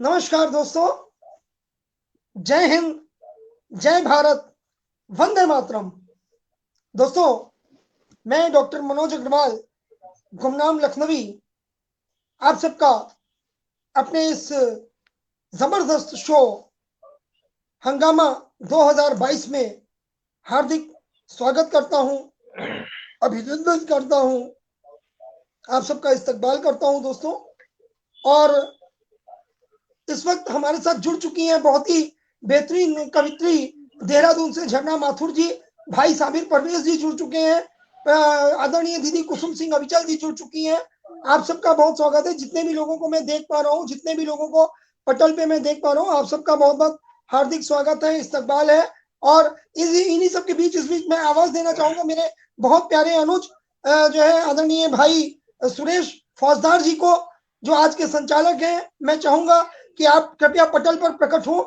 नमस्कार दोस्तों, जय हिंद, जय भारत, वंदे मातरम। दोस्तों, मैं डॉक्टर मनोज अग्रवाल, गुमनाम लखनवी, आप सबका अपने इस जबरदस्त शो हंगामा 2022 में हार्दिक स्वागत करता हूं, अभिनंदन करता हूं, आप सबका इस्तकबाल करता हूं दोस्तों। और इस वक्त हमारे साथ जुड़ चुकी हैं बहुत ही बेहतरीन कवित्री देहरादून से झरना माथुर जी, भाई साबिर परवेज जी जुड़ चुके हैं, आदरणीय दीदी कुसुम सिंह अविचल जी जुड़ चुकी हैं। आप सबका बहुत स्वागत है। जितने भी लोगों को मैं देख पा रहा हूँ, जितने भी लोगों को पटल पे मैं देख पा रहा हूँ, आप सबका बहुत बहुत हार्दिक स्वागत है, इस्तकबाल है। और इन्हीं सब के बीच इस बीच मैं आवाज देना चाहूंगा मेरे बहुत प्यारे अनुज जो है आदरणीय भाई सुरेश फौजदार जी को, जो आज के संचालक हैं। मैं चाहूंगा कि आप कृपया पटल पर प्रकट हो।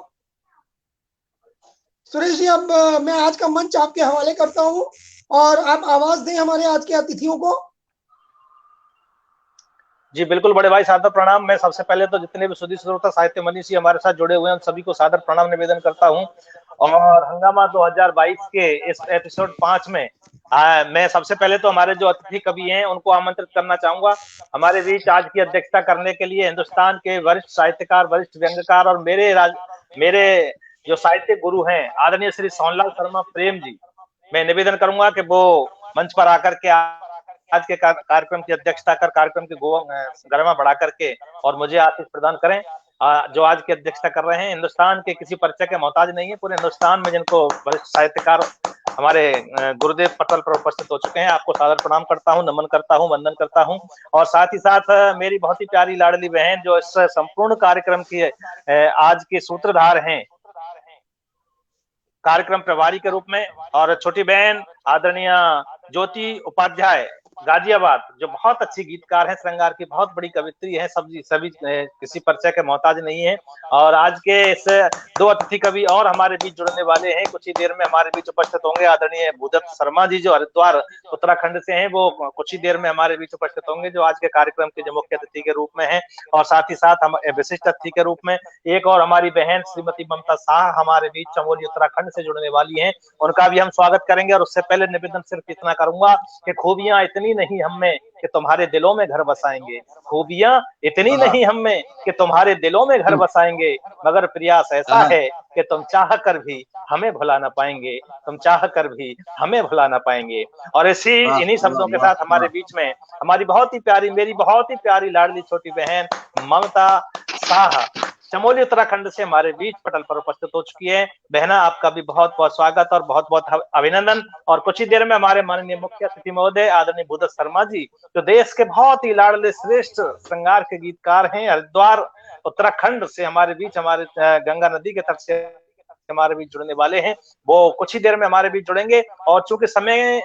सुरेश जी, अब मैं आज का मंच आपके हवाले करता हूं और आप आवाज दें हमारे आज के अतिथियों को। जी बिल्कुल बड़े भाई, सादर प्रणाम। मैं सबसे पहले तो जितने भी सुधी श्रोता साहित्य मनीषी हमारे साथ जुड़े हुए हैं उन सभी को सादर प्रणाम निवेदन करता हूं। और हंगामा 2022 के इस एपिसोड 5 में मैं सबसे पहले तो हमारे जो अतिथि कवि हैं उनको आमंत्रित करना चाहूंगा हमारे बीच आज की अध्यक्षता करने के लिए। हिंदुस्तान के वरिष्ठ साहित्यकार, वरिष्ठ व्यंग्यकार और मेरे जो साहित्य गुरु हैं आदरणीय श्री सोहनलाल शर्मा प्रेम जी, मैं निवेदन करूंगा कि वो मंच पर आकर के आज के कार्यक्रम की अध्यक्षता कर कार्यक्रम की गरिमा बढ़ा करके और मुझे आशीष प्रदान करें। जो आज की अध्यक्षता कर रहे हैं हिंदुस्तान के किसी परिचय के मोहताज नहीं है, पूरे हिंदुस्तान में जिनको वरिष्ठ साहित्यकार हमारे गुरुदेव पटल पर उपस्थित हो चुके हैं। आपको सादर प्रणाम करता हूं, नमन करता हूं, वंदन करता हूं। और साथ ही साथ मेरी बहुत ही प्यारी लाडली बहन जो इस संपूर्ण कार्यक्रम की आज के सूत्रधार हैं, कार्यक्रम प्रभारी के रूप में, और छोटी बहन आदरणीय ज्योति उपाध्याय गाजियाबाद, जो बहुत अच्छी गीतकार हैं, श्रृंगार की बहुत बड़ी कवित्री हैं, सभी किसी परिचय के मोहताज नहीं है। और आज के इस दो अतिथि कवि और हमारे बीच जुड़ने वाले हैं, कुछ ही देर में हमारे बीच उपस्थित होंगे। आदरणीय भूदत्त शर्मा जी जो हरिद्वार उत्तराखंड से हैं, वो कुछ ही देर में हमारे बीच उपस्थित होंगे, जो आज के कार्यक्रम के जो मुख्य अतिथि के रूप में है। और साथ ही साथ हम विशिष्ट अतिथि के रूप में एक और हमारी बहन श्रीमती ममता शाह हमारे बीच चमोली उत्तराखंड से जुड़ने वाली हैं, उनका भी हम स्वागत करेंगे। और उससे पहले निवेदन सिर्फ इतना करूंगा कि खूबियां इतनी नहीं हम में कि तुम्हारे दिलों में घर बसाएंगे, खूबियां इतनी नहीं हम में कि तुम्हारे दिलों में घर बसाएंगे, मगर प्रयास ऐसा है कि तुम चाह कर भी हमें भुला ना पाएंगे, तुम चाह कर भी हमें भुला ना पाएंगे। और इन्हीं शब्दों के साथ हमारे बीच में हमारी बहुत ही प्यारी, मेरी बहुत ही प्यारी लाडली छोटी बहन ममता शाह चमोली उत्तराखंड से हमारे बीच पटल पर उपस्थित हो चुकी है। बहना, आपका भी बहुत बहुत स्वागत और बहुत बहुत अभिनंदन। और कुछ ही देर में हमारे माननीय मुख्य अतिथि महोदय आदरणीय भूदत्त शर्मा जी, जो देश के बहुत ही लाडले श्रेष्ठ श्रृंगार के गीतकार हैं, हरिद्वार उत्तराखंड से हमारे बीच, हमारे गंगा नदी के तट से हमारे बीच जुड़ने वाले हैं, वो कुछ ही देर में हमारे बीच जुड़ेंगे। और चूंकि समय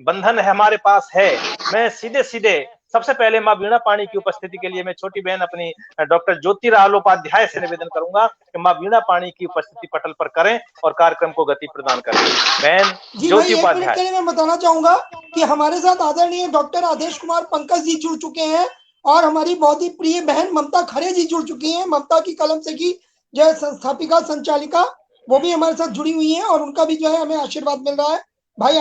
बंधन है हमारे पास है, मैं सीधे सीधे सबसे पहले माँ वीणा पाणी की उपस्थिति के लिए मैं छोटी बहन अपनी डॉक्टर ज्योति उपाध्याय से निवेदन करूंगा कि माँ वीणा पाणी की उपस्थिति पटल पर करें और कार्यक्रम को गति प्रदान करें। बहन ज्योति उपाध्याय। के लिए मैं बताना चाहूंगा कि हमारे साथ आदरणीय डॉक्टर आदेश कुमार पंकज जी जुड़ चुके हैं और हमारी बहुत ही प्रिय बहन ममता खरे जी जुड़ चुकी हैं। ममता की कलम से की जो है संस्थापिका, संचालिका, वो भी हमारे साथ जुड़ी हुई है और उनका भी जो है हमें आशीर्वाद मिल रहा है। भाई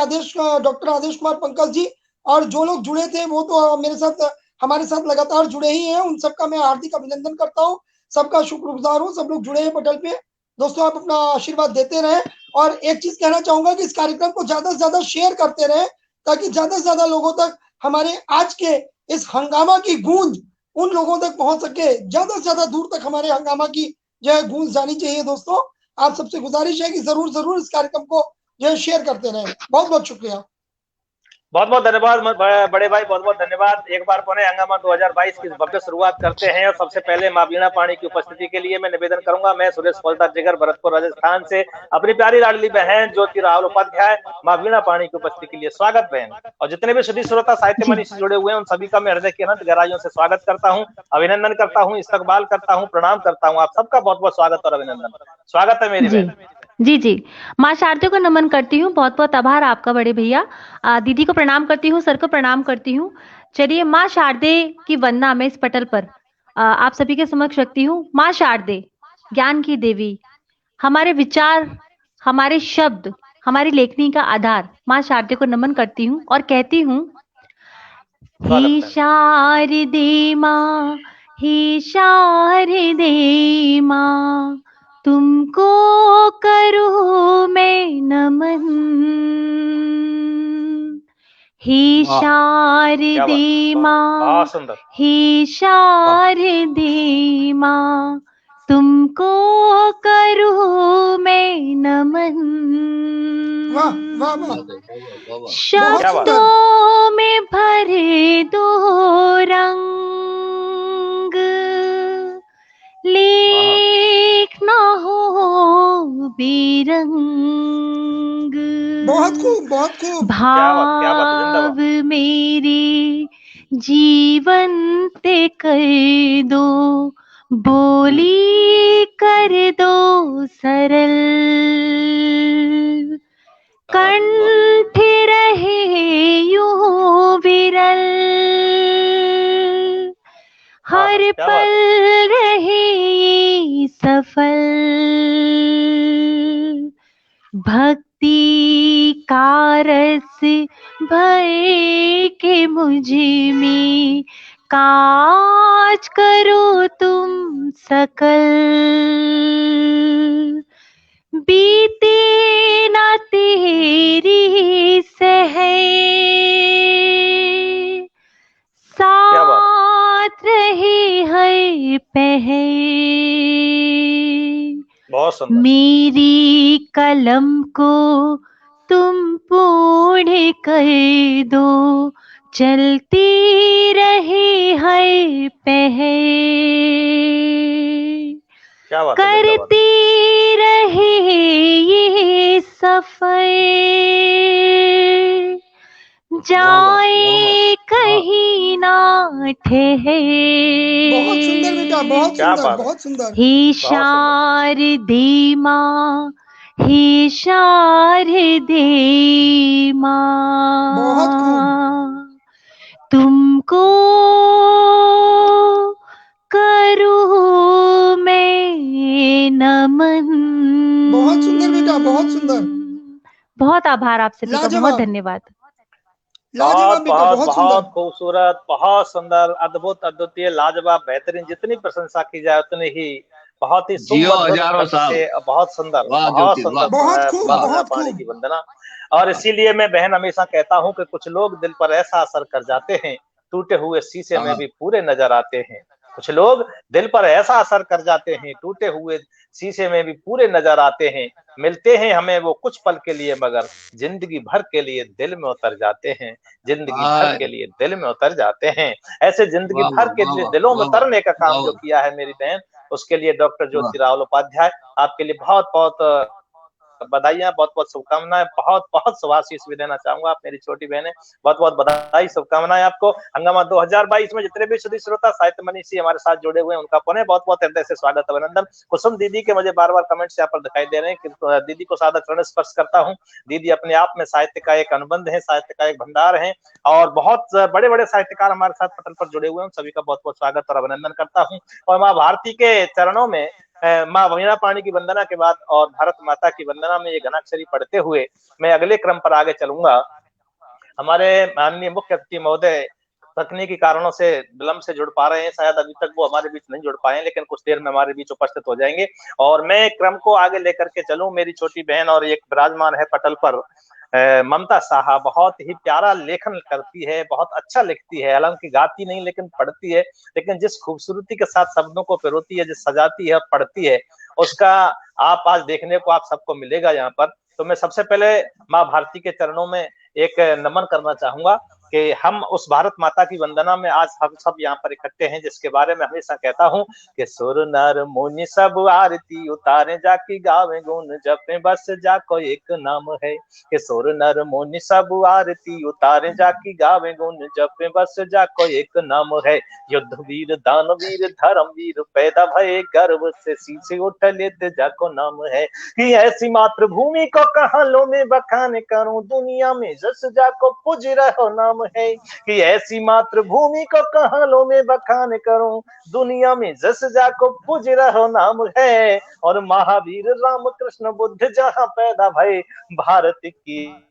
डॉक्टर आदेश कुमार पंकज जी और जो लोग जुड़े थे वो तो मेरे साथ, हमारे साथ लगातार जुड़े ही हैं, उन सबका मैं हार्दिक अभिनंदन करता हूँ, सबका शुक्रगुजार हूँ। सब लोग जुड़े हैं पटल पे। दोस्तों, आप अपना आशीर्वाद देते रहें। और एक चीज कहना चाहूंगा कि इस कार्यक्रम को ज्यादा से ज्यादा शेयर करते रहें ताकि ज्यादा से ज्यादा लोगों तक हमारे आज के इस हंगामा की गूंज उन लोगों तक पहुंच सके। ज्यादा से ज्यादा दूर तक हमारे हंगामा की जो है गूंज जानी चाहिए। दोस्तों, आप सबसे गुजारिश है कि जरूर जरूर इस कार्यक्रम को जो है शेयर करते रहें। बहुत बहुत शुक्रिया। बहुत बहुत धन्यवाद बड़े भाई, बहुत बहुत धन्यवाद। एक बार पुनः हंगामा 2022 की भव्य शुरुआत करते हैं। और सबसे पहले माँ वीणा पाणी की उपस्थिति के लिए मैं निवेदन करूंगा, मैं सुरेश फौजदार जिगर, भरतपुर राजस्थान से, अपनी प्यारी लाडली बहन ज्योति उपाध्याय माँ वीणा पाणी की उपस्थिति के लिए स्वागत बहन। और जितने भी सुधी श्रोता साहित्य मनीषी जुड़े हुए हैं उन सभी का मैं हृदय की अनंत गहराइयों से स्वागत करता हूँ, अभिनंदन करता हूँ, इस्तकबाल करता हूँ, प्रणाम करता हूँ। आप सबका बहुत बहुत स्वागत और अभिनंदन। स्वागत है मेरी बहन। जी जी, माँ शारदे को नमन करती हूँ, बहुत बहुत आभार आपका बड़े भैया। दीदी को प्रणाम करती हूँ, सर को प्रणाम करती हूँ। चलिए, माँ शारदे की वंदना में इस पटल पर आप सभी के समक्ष रखती हूँ। माँ शारदे, ज्ञान की देवी, हमारे विचार, हमारे शब्द, हमारी लेखनी का आधार, माँ शारदे को नमन करती हूँ और कहती हूँ, हे स्वागत है। शारदे माँ, हे शारदे माँ, तुमको करूँ मैं नमन। हे वाह क्या बात, शारदे माँ, बहुत सुंदर। हे शारदे माँ, तुमको करूँ मैं नमन। वाह वाह वाह, वाह वाह वाह बहुत क्या बात, सुंदर। शब्दों में भरे दो रंग, लेखना हो बेरंग, बहुत खूब, बहुत खूब। क्या बात है, जिंदाबाद। भाव मेरे जीवन ते कर दो, बोली कर दो सरल, कंठ रहे यूं विरल, हर क्या बात, पल रहे ये सफल, भक्ति का रस भर के मुझ में काज करो तुम सकल, बीते ना तेरी सहर, क्या बात, साथ रहे हर पहर, बहुत सुंदर। मेरी कलम को तुम पूर्ण कर दो, चलती रहे हर पहर, क्या बात है, जिंदाबाद। करती रहे ये सफर, जाए कहीं ना ठहर। बहुत सुंदर बेटा, बहुत क्या सुंदर, बात है, बहुत सुंदर। हे बहुत सुंदर। शारदे माँ, हे शारदे बहुत खूब। माँ, तुमको करूँ मैं नमन। बहुत सुंदर बेटा, बहुत सुंदर। बहुत आभार आप सभी का, बहुत लाजवाब, धन्यवाद। लाजवाब बहुत बेटा, बहुत बहुत सुंदर। बहुत खूबसूरत, बहुत सुंदर, अद्भुत, अद्वितीय, लाजवाब, बेहतरीन, जितनी प्रशंसा की जाए उतनी ही। बहुत ही जियो सुमधुर हजारों कंठ साल। से, बहुत सुंदर, वाह बहुत ज्योति सुंदर। वाह बहुत खूब, वाह वंदना बहुत पाणी खूब। की वंदना। और इसीलिए मैं बहन हमेशा कहता हूँ कि कुछ लोग दिल पर ऐसा असर कर जाते हैं, टूटे हुए शीशे में हाँ भी पूरे नजर आते हैं। कुछ लोग दिल पर ऐसा असर कर जाते हैं, टूटे हुए शीशे में भी पूरे नजर आते हैं। मिलते हैं हमें वो कुछ पल के लिए, मगर जिंदगी भर के लिए दिल में उतर जाते हैं, जिंदगी भर वाह के लिए दिल में उतर जाते हैं। ऐसे जिंदगी वाह भर के वाह दिलों में वाह उतरने का काम जो वाह किया है मेरी बहन, उसके लिए डॉक्टर वाह ज्योति रावल उपाध्याय, आपके लिए बहुत बहुत बधाइयां, बहुत बहुत शुभकामनाएं, बहुत बहुत शुभाशीष भी देना चाहूंगा। आप मेरी छोटी बहन है, बहुत बहुत बधाई, शुभकामनाएं आपको। हंगामा 2022 में जितने भी सुधी श्रोता साहित्य मनीषी हमारे साथ जुड़े हुए हैं, उनका पुनः बहुत बहुत हृदय से स्वागत, अभिनंदन। कुसुम दीदी के मुझे बार बार कमेंट्स यहाँ पर दिखाई दे रहे हैं कि दीदी को सादर चरण स्पर्श करता हूँ। दीदी अपने आप में साहित्य का एक अनुबंध है, साहित्य का एक भंडार है, और बहुत बड़े बड़े साहित्यकार हमारे साथ पटल पर जुड़े हुए हैं। सभी का बहुत बहुत स्वागत और अभिनंदन करता हूँ। और माँ भारती के चरणों में माँ वीणा पाणी की वंदना के बाद और भारत माता की वंदना में ये घनाक्षरी पढ़ते हुए मैं अगले क्रम पर आगे चलूंगा। हमारे माननीय मुख्य अतिथि महोदय तकनीकी कारणों से विलंब से जुड़ पा रहे हैं, शायद अभी तक वो हमारे बीच नहीं जुड़ पाए, लेकिन कुछ देर में हमारे बीच उपस्थित हो जाएंगे और मैं क्रम को आगे लेकर के चलूं। मेरी छोटी बहन और एक विराजमान है पटल पर ममता साहा, बहुत ही प्यारा लेखन करती है, बहुत अच्छा लिखती है, हालांकि गाती नहीं लेकिन पढ़ती है। लेकिन जिस खूबसूरती के साथ शब्दों को पिरोती है, जिस सजाती है, पढ़ती है, उसका आप आज देखने को आप सबको मिलेगा यहाँ पर। तो मैं सबसे पहले माँ भारती के चरणों में एक नमन करना चाहूंगा कि हम उस भारत माता की वंदना में आज हम सब यहाँ पर इकट्ठे हैं, जिसके बारे में हमेशा कहता हूँ कि सुर नर मुनि सब आरती उतारे, जाकी गावे गुण जपे, बस जाको एक नाम है। कि सुर नर मुनि सब आरती उतारे, जाकी गावे गुण जपे, बस जाको एक नाम है। युद्ध वीर दानवीर धर्म वीर, पैदा भये गर्व से शीश उठ लेते जाको नाम है। कि ऐसी मातृभूमि को कहाँ लो में बखान करूं, दुनिया में जस जाको पूज रहो नाम नाम है, कि ऐसी मातृभूमि को कहाँ लो में बखान करूं, दुनिया में जस जाको पूज रहो नाम है, और महावीर राम कृष्ण बुद्ध जहाँ पैदा भय, भारत की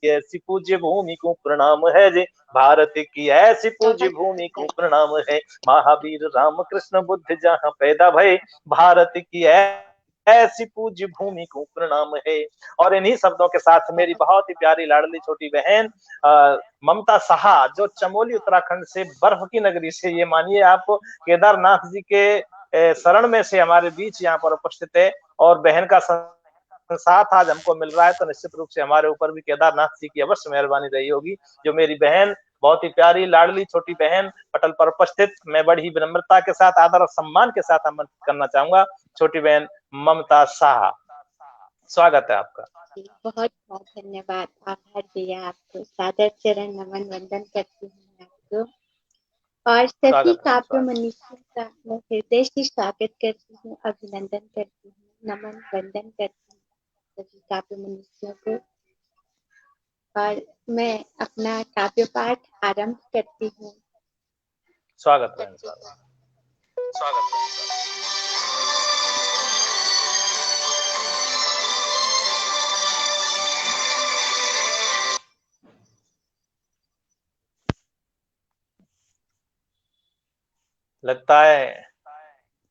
ऐसी पूज्य भूमि को प्रणाम है जे, भारत की ऐसी पूज्य भूमि को प्रणाम है, महावीर राम कृष्ण बुद्ध जहाँ पैदा भय, भारत की ऐसी पूज्य भूमि को प्रणाम है। और इन्हीं शब्दों के साथ मेरी बहुत ही प्यारी लाडली छोटी बहन ममता साहा, जो चमोली उत्तराखंड से बर्फ की नगरी से, ये मानिए आप केदारनाथ जी के शरण में से हमारे बीच यहाँ पर उपस्थित है, और बहन का साथ आज हमको मिल रहा है, तो निश्चित रूप से हमारे ऊपर भी केदारनाथ जी की अवश्य मेहरबानी रही होगी। जो मेरी बहन, बहुत ही प्यारी लाडली छोटी बहन, पटल पर उपस्थित, मैं बड़ी विनम्रता के साथ, आदर और सम्मान के साथ आमंत्रित करना चाहूंगा छोटी बहन ममता साहा। स्वागत है आपका। बहुत बहुत धन्यवाद, आभार भैया, आपको सादर चरण नमन वंदन करती हूँ आपको, और सभी काव्य मनीषियों का मैं हृदय से स्वागत करती हूँ, अभिनंदन करती हूँ, नमन वंदन करती हूँ सभी काव्य मनीषियों को। और मैं अपना काव्य पाठ आरंभ करती हूँ। स्वागत है, स्वागत है। लगता है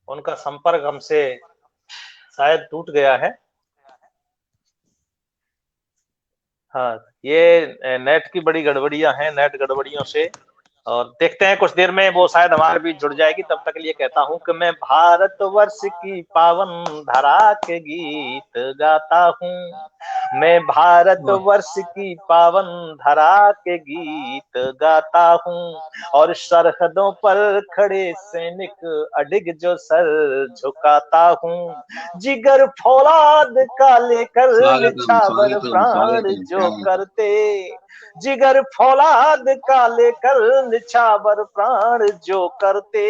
उनका संपर्क हमसे शायद टूट गया है। हाँ, ये नेट की बड़ी गड़बड़ियां हैं, नेट गड़बड़ियों से, और देखते हैं कुछ देर में वो शायद हमारे बीच जुड़ जाएगी। तब तक के लिए कहता हूं कि मैं भारतवर्ष की पावन धरा के गीत गाता हूँ, मैं भारतवर्ष की पावन धरा के गीत गाता हूँ, और सरहदों पर खड़े सैनिक अडिग जो सर झुकाता हूँ, जिगर फौलाद का लेकर निछावर प्राण जो करते, जिगर फौलाद का लेकर निछावर प्राण जो करते,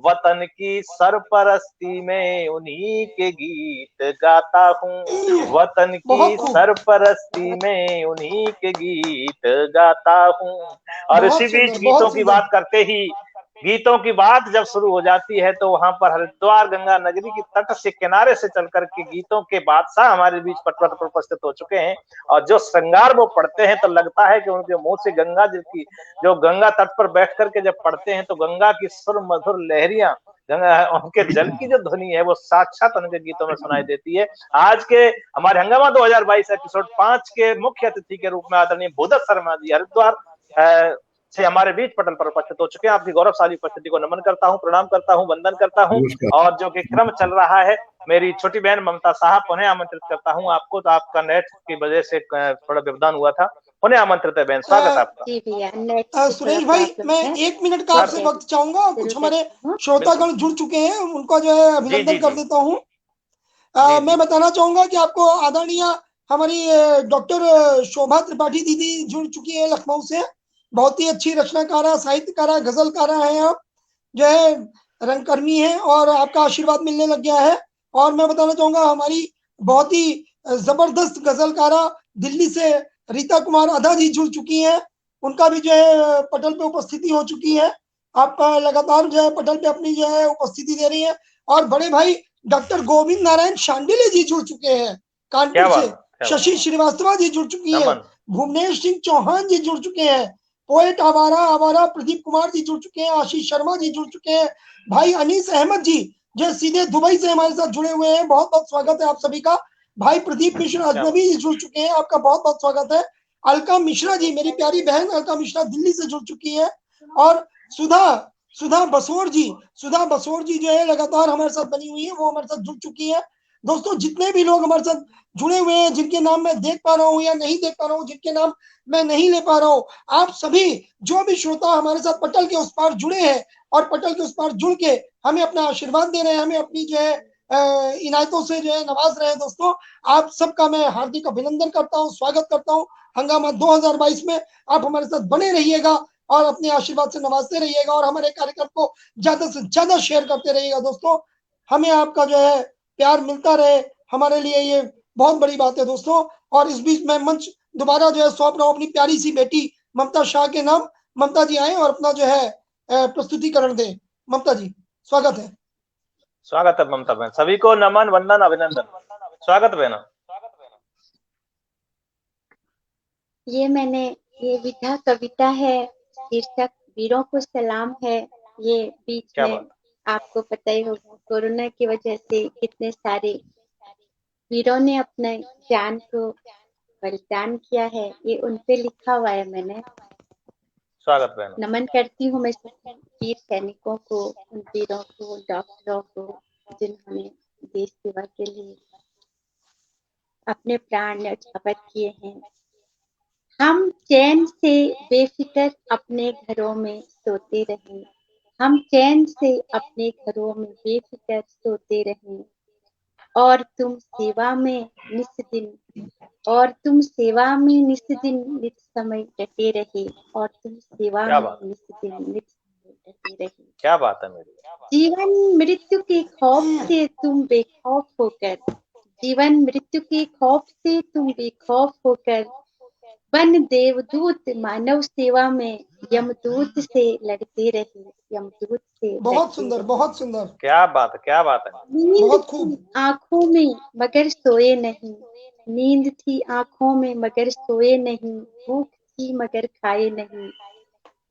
वतन की सरपरस्ती में उन्हीं के गीत गाता हूँ, वतन की सरपरस्ती में उन्हीं के गीत गाता हूँ। और इसी बीच गीतों की बात करते ही, गीतों की बात जब शुरू हो जाती है तो वहां पर हरिद्वार गंगा नगरी की तट से किनारे से चलकर के गीतों के बादशाह हमारे बीच पटपट पर उपस्थित हो चुके हैं, और जो श्रृंगार वो पढ़ते हैं तो लगता है कि उनके मुंह से गंगा जी की, जो गंगा तट पर बैठ करके जब पढ़ते हैं तो गंगा की सुर मधुर लहरियां, गंगा उनके जल की जो ध्वनि है वो साक्षात उनके गीतों में सुनाई देती है। आज के हमारे हंगामा 2022 एपिसोड 5 के मुख्य अतिथि के रूप में आदरणीय भूदत्त शर्मा जी हरिद्वार से हमारे बीच पटल पर उपस्थित हो चुके हैं। आपकी गौरवशाली उपस्थिति को नमन करता हूं, प्रणाम करता हूं, वंदन करता हूं। और जो कि क्रम चल रहा है, मेरी छोटी बहन ममता साहब, पुनः आमंत्रित करता हूं आपको। तो आपका नेट की वजह से थोड़ा व्यवधान हुआ था, पुनः आमंत्रित है बहन, स्वागत है आपका। सुरेश भाई, मैं 1 मिनट का आपसे वक्त चाहूंगा। कुछ हमारे श्रोतागण जुड़ चुके हैं, उनका जो है अभिनंदन कर देता हूँ। मैं बताना चाहूंगा कि आपको आदरणीय हमारी डॉक्टर शोभा त्रिपाठी दीदी जुड़ चुकी है लखनऊ से। बहुत ही अच्छी रचनाकारा, साहित्यकारा, गजलकारा है आप, जो है रंगकर्मी है, और आपका आशीर्वाद मिलने लग गया है। और मैं बताना चाहूंगा हमारी बहुत ही जबरदस्त गजलकारा दिल्ली से रीता कुमार अदा जी जुड़ चुकी हैं, उनका भी जो है पटल पे उपस्थिति हो चुकी है। आप लगातार जो है पटल पे अपनी जो है उपस्थिति दे रही है। और बड़े भाई डॉक्टर गोविंद नारायण शांडिल्य जी जुड़ चुके हैं कानपुर से, शशि श्रीवास्तव जी जुड़ चुकी है, भुवनेश सिंह चौहान जी जुड़ चुके हैं, पोएट आवारा प्रदीप कुमार जी जुड़ चुके हैं, आशीष शर्मा जी जुड़ चुके हैं, भाई अनीस अहमद जी जो सीधे दुबई से हमारे साथ जुड़े हुए हैं, बहुत बहुत स्वागत है आप सभी का। भाई प्रदीप मिश्रा अजनबी जी जुड़ चुके हैं, आपका बहुत बहुत स्वागत है। अलका मिश्रा जी, मेरी प्यारी बहन अलका मिश्रा दिल्ली से जुड़ चुकी है। और सुधा बसोर जी जो है लगातार हमारे साथ बनी हुई है, वो हमारे साथ जुड़ चुकी है। दोस्तों, जितने भी लोग हमारे साथ जुड़े हुए हैं, जिनके नाम मैं देख पा रहा हूँ या नहीं देख पा रहा हूँ, जिनके नाम मैं नहीं ले पा रहा हूँ, आप सभी जो भी श्रोता हमारे साथ पटल के उस पार जुड़े हैं और पटल के उस पार जुड़ के हमें अपना आशीर्वाद दे रहे हैं, हमें अपनी जो है इनायतों से जो है नवाज रहे हैं, दोस्तों आप सबका मैं हार्दिक अभिनंदन करता हूँ, स्वागत करता हूँ। हंगामा 2022 में आप हमारे साथ बने रहिएगा और अपने आशीर्वाद से नवाजते रहिएगा, और हमारे कार्यक्रम को ज्यादा से ज्यादा शेयर करते रहिएगा। दोस्तों, हमें आपका जो है प्यार मिलता रहे, हमारे लिए ये बहुत बड़ी बात है दोस्तों। और इस बीच मैं मंच दोबारा जो है सौंप रहा हूँ अपनी प्यारी सी बेटी ममता शाह के नाम ममता जी आए और अपना जो है प्रस्तुतिकरण दें। ममता जी स्वागत है। स्वागत है ममता बहन, सभी को नमन वंदन अभिनंदन। स्वागत बहना। ये विधा कविता है, शीर्षक वीरों को सलाम है। ये बीच क्या में बात। आपको पता ही होगा कोरोना की वजह से कितने सारे वीरों ने अपने जान को बलिदान किया है, ये उन पे लिखा हुआ है मैंने। स्वागत बहना। नमन करती हूँ मैं सभी वीर सैनिकों को, उन वीरों को, डॉक्टरों को, जिन्होंने देश सेवा के लिए अपने प्राण न्यौछावर किए हैं। हम चैन से बेफिक्र अपने घरों में सोते रहें, हम चैन से अपने घरों में बेफिक्र सोते रहें, और तुम सेवा में नित दिन नित समय डटे रहे, और तुम सेवा क्या में बात। नित दिन नित समय डटे रहे। क्या बात है मेरी। जीवन मृत्यु के खौफ से तुम बेखौफ होकर, जीवन मृत्यु के खौफ से तुम बेखौफ होकर, बन देवदूत मानव सेवा में यमदूत से लड़ते रहे, यमदूत से बहुत लड़ते सुंदर, रहे। बहुत सुंदर, क्या बात है, क्या बात है। नींद बहुत थी खूब। आंखों में मगर सोए नहीं, नींद थी आंखों में मगर सोए नहीं, भूख थी मगर खाए नहीं,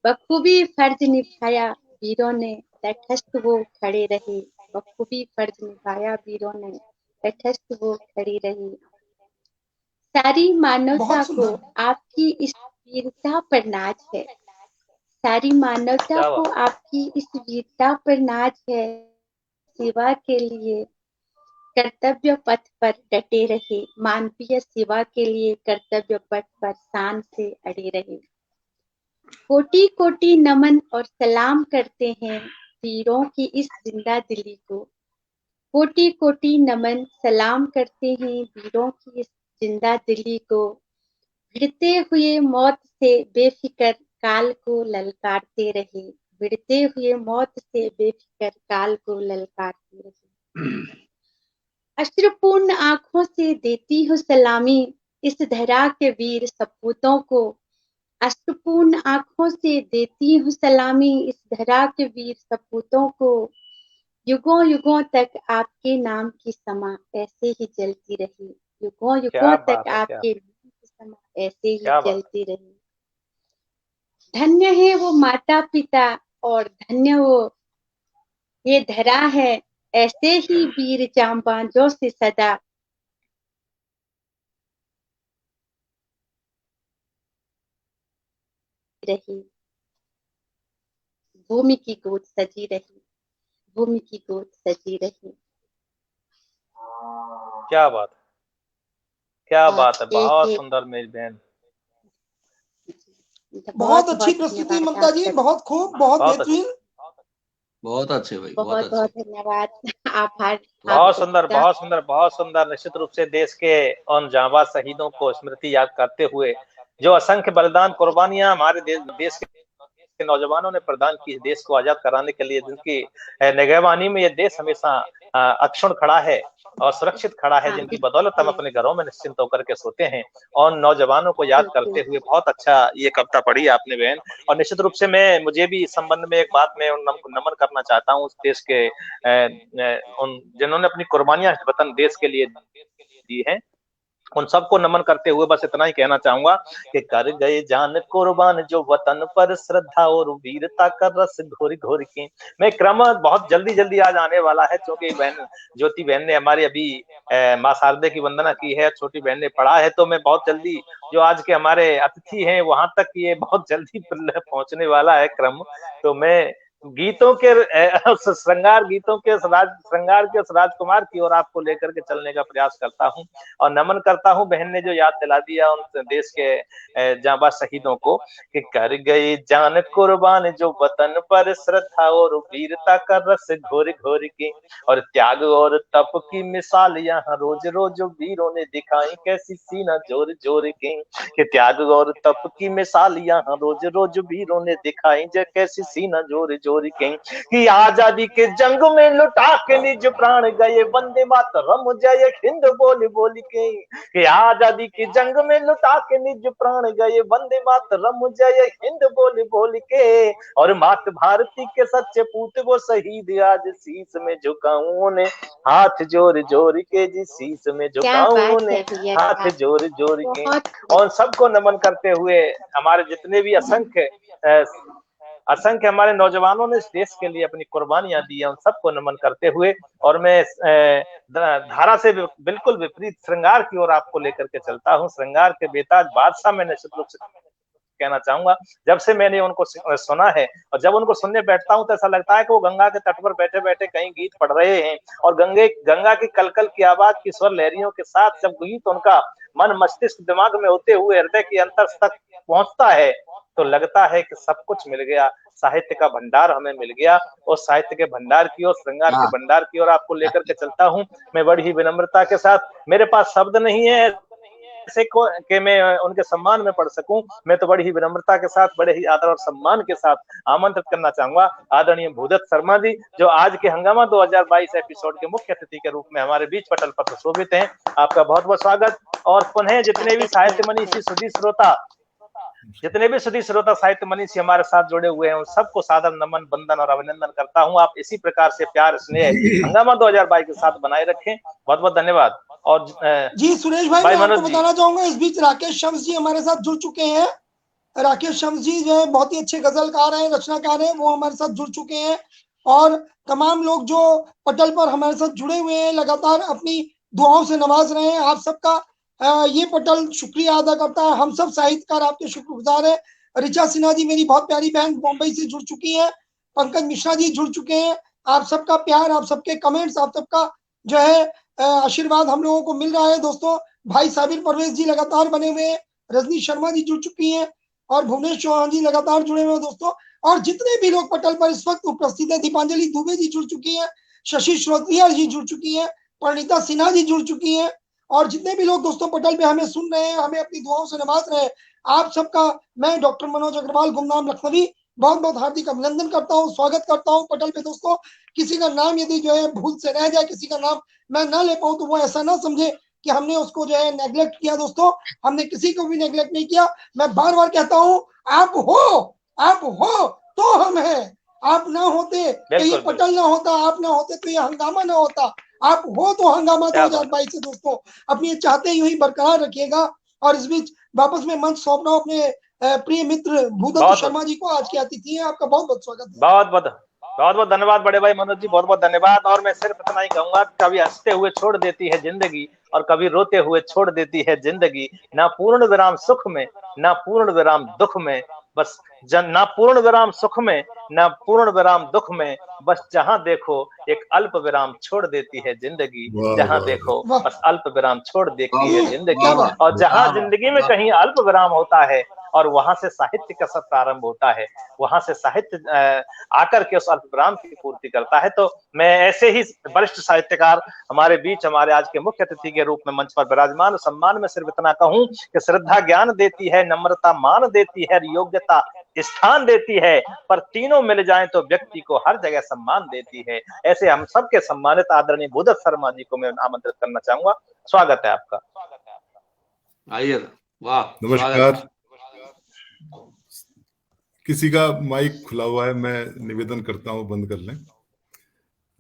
बखूबी फर्ज निभाया वीरों ने, तटस्थ वो खड़े रहे, बखूबी फर्ज निभाया वीरों ने, तटस्थ वो खड़े रहे। सारी मानवता बहुत को सुंदर। आपकी इस वीरता पर नाज है, सारी मानवता क्या को बात। आपकी इस वीरता पर नाज है। सेवा के लिए कर्तव्य पथ पर डटे रहे, मानवीय सेवा के लिए कर्तव्य पथ पर शान से अड़े रहे। कोटि कोटि नमन और सलाम करते हैं वीरों की इस जिंदा दिली को, कोटि कोटि नमन सलाम करते हैं वीरों की इस जिंदा दिली को, भिड़ते हुए मौत से बेफिक्र काल को ललकारते रहे, भिड़ते हुए मौत से बेफिक्र काल को ललकारते रहे। अश्रुपूर्ण आंखों से देती हूँ सलामी इस धरा के वीर सपूतों को, अश्रुपूर्ण आंखों से देती हूँ सलामी इस धरा के वीर सपूतों को, युगों युगों तक आपके नाम की समा ऐसे ही जलती रही, युगों युगों क्या तक बात है। आपके नाम की समा ऐसे ही क्या बात। जलती रही। धन्य है वो माता पिता और धन्य वो ये धरा है, ऐसे ही वीर जांबाजों से सदा रही। भूमि की गोद सजी रही, भूमि की गोद सजी रही। क्या बात है, क्या बात है। बहुत एक सुंदर मेरी बहन। बहुत बहुत अच्छी बहुत प्रस्तुति धन्यवाद ममता आप जी, सभी, बहुत खूब, बहुत बहुत अच्छी। बेहतरीन। बहुत अच्छे भाई, बहुत बहुत बहुत अच्छे। धन्यवाद। आभार आप बहुत सुंदर, सबका। बहुत सुंदर, बहुत सुंदर। निश्चित रूप से देश के उन जांबाज शहीदों को स्मृति याद करते हुए जो असंख्य बलिदान कुर्बानियां हमारे देश के नौजवानों ने प्रदान की, देश को आजाद कराने के लिए, जिनकी निगहबानी में ये देश हमेशा अक्षुण्ण खड़ा है और सुरक्षित खड़ा है, हाँ जिनकी बदौलत हम अपने घरों में निश्चिंत होकर के सोते हैं। और नौजवानों को याद करते हुए बिल्कुल बहुत अच्छा ये कविता पढ़ी आपने बहन। और निश्चित रूप से मुझे भी इस संबंध में एक बात मैं नमन करना चाहता हूँ उस देश के उन जिन्होंने अपनी कुर्बानियां वतन देश के लिए दी है, उन सबको नमन करते हुए बस इतना ही कहना चाहूंगा कि कर गए जान कुर्बान जो वतन पर श्रद्धा और वीरता का रस घोर घोर के। मैं क्रम बहुत जल्दी जल्दी आज आने वाला है, क्योंकि बहन ज्योति बहन ने हमारी अभी माँ शारदे की वंदना की है, छोटी बहन ने पढ़ा है, तो मैं बहुत जल्दी जो आज के हमारे अतिथि हैं वहां तक ये बहुत जल्दी पहुंचने वाला है क्रम। तो मैं गीतों के श्रृंगार गीतों के श्रृंगार के उस राजकुमार की ओर आपको लेकर के चलने का प्रयास करता हूं और नमन करता हूं बहन ने जो याद दिला दिया उन देश के जांबाज शहीदों को कि कर गई जान कुर्बान जो वतन पर श्रद्धा और वीरता का रस घोर घोर के, और त्याग और तप की मिसाल यहाँ रोज रोज वीरों ने दिखाई कैसी सीना जोर जोर के त्याग और तप की मिसाल यहाँ रोज रोज वीरों ने दिखाई कैसी सीना जोर जोर के, कि आजादी के जंग में लुटा के निज प्राण गए, वंदे मातरम जय हिंद बोल बोल के, कि आजादी की जंग में लुटा के निज प्राण गए, वंदे मातरम जय हिंद बोल बोल के, और मात भारती के सच्चे पूत वो शहीद आज शीस में झुकाऊं ने, हाथ जोर जोर के जी शीस में झुकाऊं ने, हाथ जोर जोर के। और सबको नमन करते हुए हमारे जितने भी असंख्य हमारे नौजवानों ने इस देश के लिए अपनी कुर्बानियां दी हैं, उन सबको नमन करते हुए, और मैं धारा से बिल्कुल विपरीत श्रृंगार की ओर आपको लेकर के चलता हूं। श्रृंगार के बेताज बादशाह मैं निश्चित रूप से कहना चाहूंगा, जब से मैंने उनको सुना है और जब उनको सुनने बैठता हूं तो ऐसा लगता है कि वो गंगा के तट पर बैठे बैठे कहीं गीत पढ़ रहे हैं, और गंगा की कलकल की आवाज की स्वर लहरियों के साथ जब गीत उनका मन मस्तिष्क दिमाग में होते हुए हृदय की अंतर तक पहुंचता है तो लगता है कि सब कुछ मिल गया, साहित्य का भंडार हमें मिल गया। और साहित्य के भंडार की ओर, श्रृंगार के भंडार की ओर आपको लेकर के चलता हूं मैं बड़ी ही विनम्रता के साथ। मेरे पास शब्द नहीं है ऐसे को कि मैं उनके सम्मान में पढ़ सकूं, मैं तो बड़ी ही विनम्रता के साथ, बड़े ही आदर और सम्मान के साथ आमंत्रित करना चाहूंगा आदरणीय भूदत्त शर्मा जी, जो आज के हंगामा 2022 एपिसोड के मुख्य अतिथि के रूप में हमारे बीच पटल पर सुशोभित हैं। आपका बहुत बहुत स्वागत। और पुनः जितने भी साहित्य मनीषी सुधी श्रोता साहित्य मनीषी हमारे साथ जुड़े हुए हैं, उन सबको सादर नमन, वंदन और अभिनंदन करता हूं। आप इसी प्रकार से प्यार, स्नेह हंगामा 2022 के साथ बनाए रखें। बहुत बहुत धन्यवाद। और जी सुरेश भाई मैं आपको बताना चाहूंगा, इस बीच राकेश शम्स जी हमारे साथ जुड़ चुके हैं। राकेश शम्स जी जो है बहुत ही अच्छे गजलकार हैं, रचनाकार हैं, वो हमारे साथ जुड़ चुके हैं। और तमाम लोग जो पटल पर हमारे साथ जुड़े हुए हैं, लगातार अपनी दुआओं से नवाज रहे हैं। आप सबका ये पटल शुक्रिया अदा करता है। हम सब साहित्यकार आपके शुक्रगुजार हैं। ऋचा सिन्हा जी मेरी बहुत प्यारी बहन मुंबई से जुड़ चुकी है। पंकज मिश्रा जी जुड़ चुके हैं। आप सबका प्यार, आप सबके कमेंट्स, आप सबका जो है आशीर्वाद हम लोगों को मिल रहा है। दोस्तों भाई साबिर परवेज जी लगातार बने हुए हैं। रजनी शर्मा जी जुड़ चुकी हैं और भुवनेश चौहान जी लगातार जुड़े हुए हैं दोस्तों। और जितने भी लोग पटल पर इस वक्त उपस्थित है, दीपांजलि दुबे जी जुड़ चुकी है, शशि श्रोतिया जी जुड़ चुकी है, परिणीता सिन्हा जी जुड़ चुकी है, और जितने भी लोग दोस्तों पटल पे हमें सुन रहे हैं, हमें अपनी दुआओं से नवाज रहे हैं, आप सबका मैं डॉक्टर मनोज अग्रवाल गुमनाम लखनवी बहुत बहुत हार्दिक अभिनंदन करता हूँ, स्वागत करता हूँ पटल पे। दोस्तों किसी का नाम यदि जो है भूल से रह जाए, किसी का नाम मैं ना ले पाऊं, तो वो ऐसा ना समझे कि हमने उसको जो है नेग्लेक्ट किया। दोस्तों हमने किसी को भी नेग्लेक्ट नहीं किया। मैं बार बार कहता हूँ, आप हो तो हम हैं। आप ना होते तो ये पटल ना होता, आप ना होते तो ये हंगामा ना होता। आप हो तो हंगामा 2022 से दोस्तों अपनी चाहते यूं ही बरकरार रखिएगा। और इस बीच वापस में मंच सौंप रहा हूं अपने प्रिय मित्र भूदत्त शर्मा जी को, आज के अतिथि हैं। आपका बहुत बहुत स्वागत है। बहुत बहुत धन्यवाद बड़े भाई मनोज जी, बहुत बहुत धन्यवाद। और मैं सिर्फ इतना ही कहूंगा, कभी हंसते हुए छोड़ देती है जिंदगी और कभी रोते हुए छोड़ देती है जिंदगी, ना पूर्ण विराम सुख में ना पूर्ण विराम दुख में, बस ना पूर्ण विराम सुख में ना पूर्ण विराम दुख में, बस जहां देखो एक अल्प विराम छोड़ देती है जिंदगी, जहां देखो बस अल्प विराम छोड़ देती है जिंदगी। और जहां जिंदगी में कहीं अल्प विराम होता है और वहां से साहित्य का सब प्रारंभ होता है, वहां से साहित्य आकर के उस अल्प विराम की पूर्ति करता है। तो मैं ऐसे ही वरिष्ठ साहित्यकार हमारे बीच, हमारे आज के मुख्य अतिथि के रूप में मंच पर विराजमान, सम्मान में सिर्फ इतना कहूं कि श्रद्धा ज्ञान देती है, नम्रता मान देती है, योग्यता स्थान देती है, पर तीनों मिल जाएं तो व्यक्ति को हर जगह सम्मान देती है। ऐसे हम सबके सम्मानित आदरणीय भूदत्त शर्मा जी को मैं आमंत्रित करना चाहूंगा। स्वागत है आपका। आइए। वाह, नमस्कार। किसी का माइक खुला हुआ है, मैं निवेदन करता हूं बंद कर लें।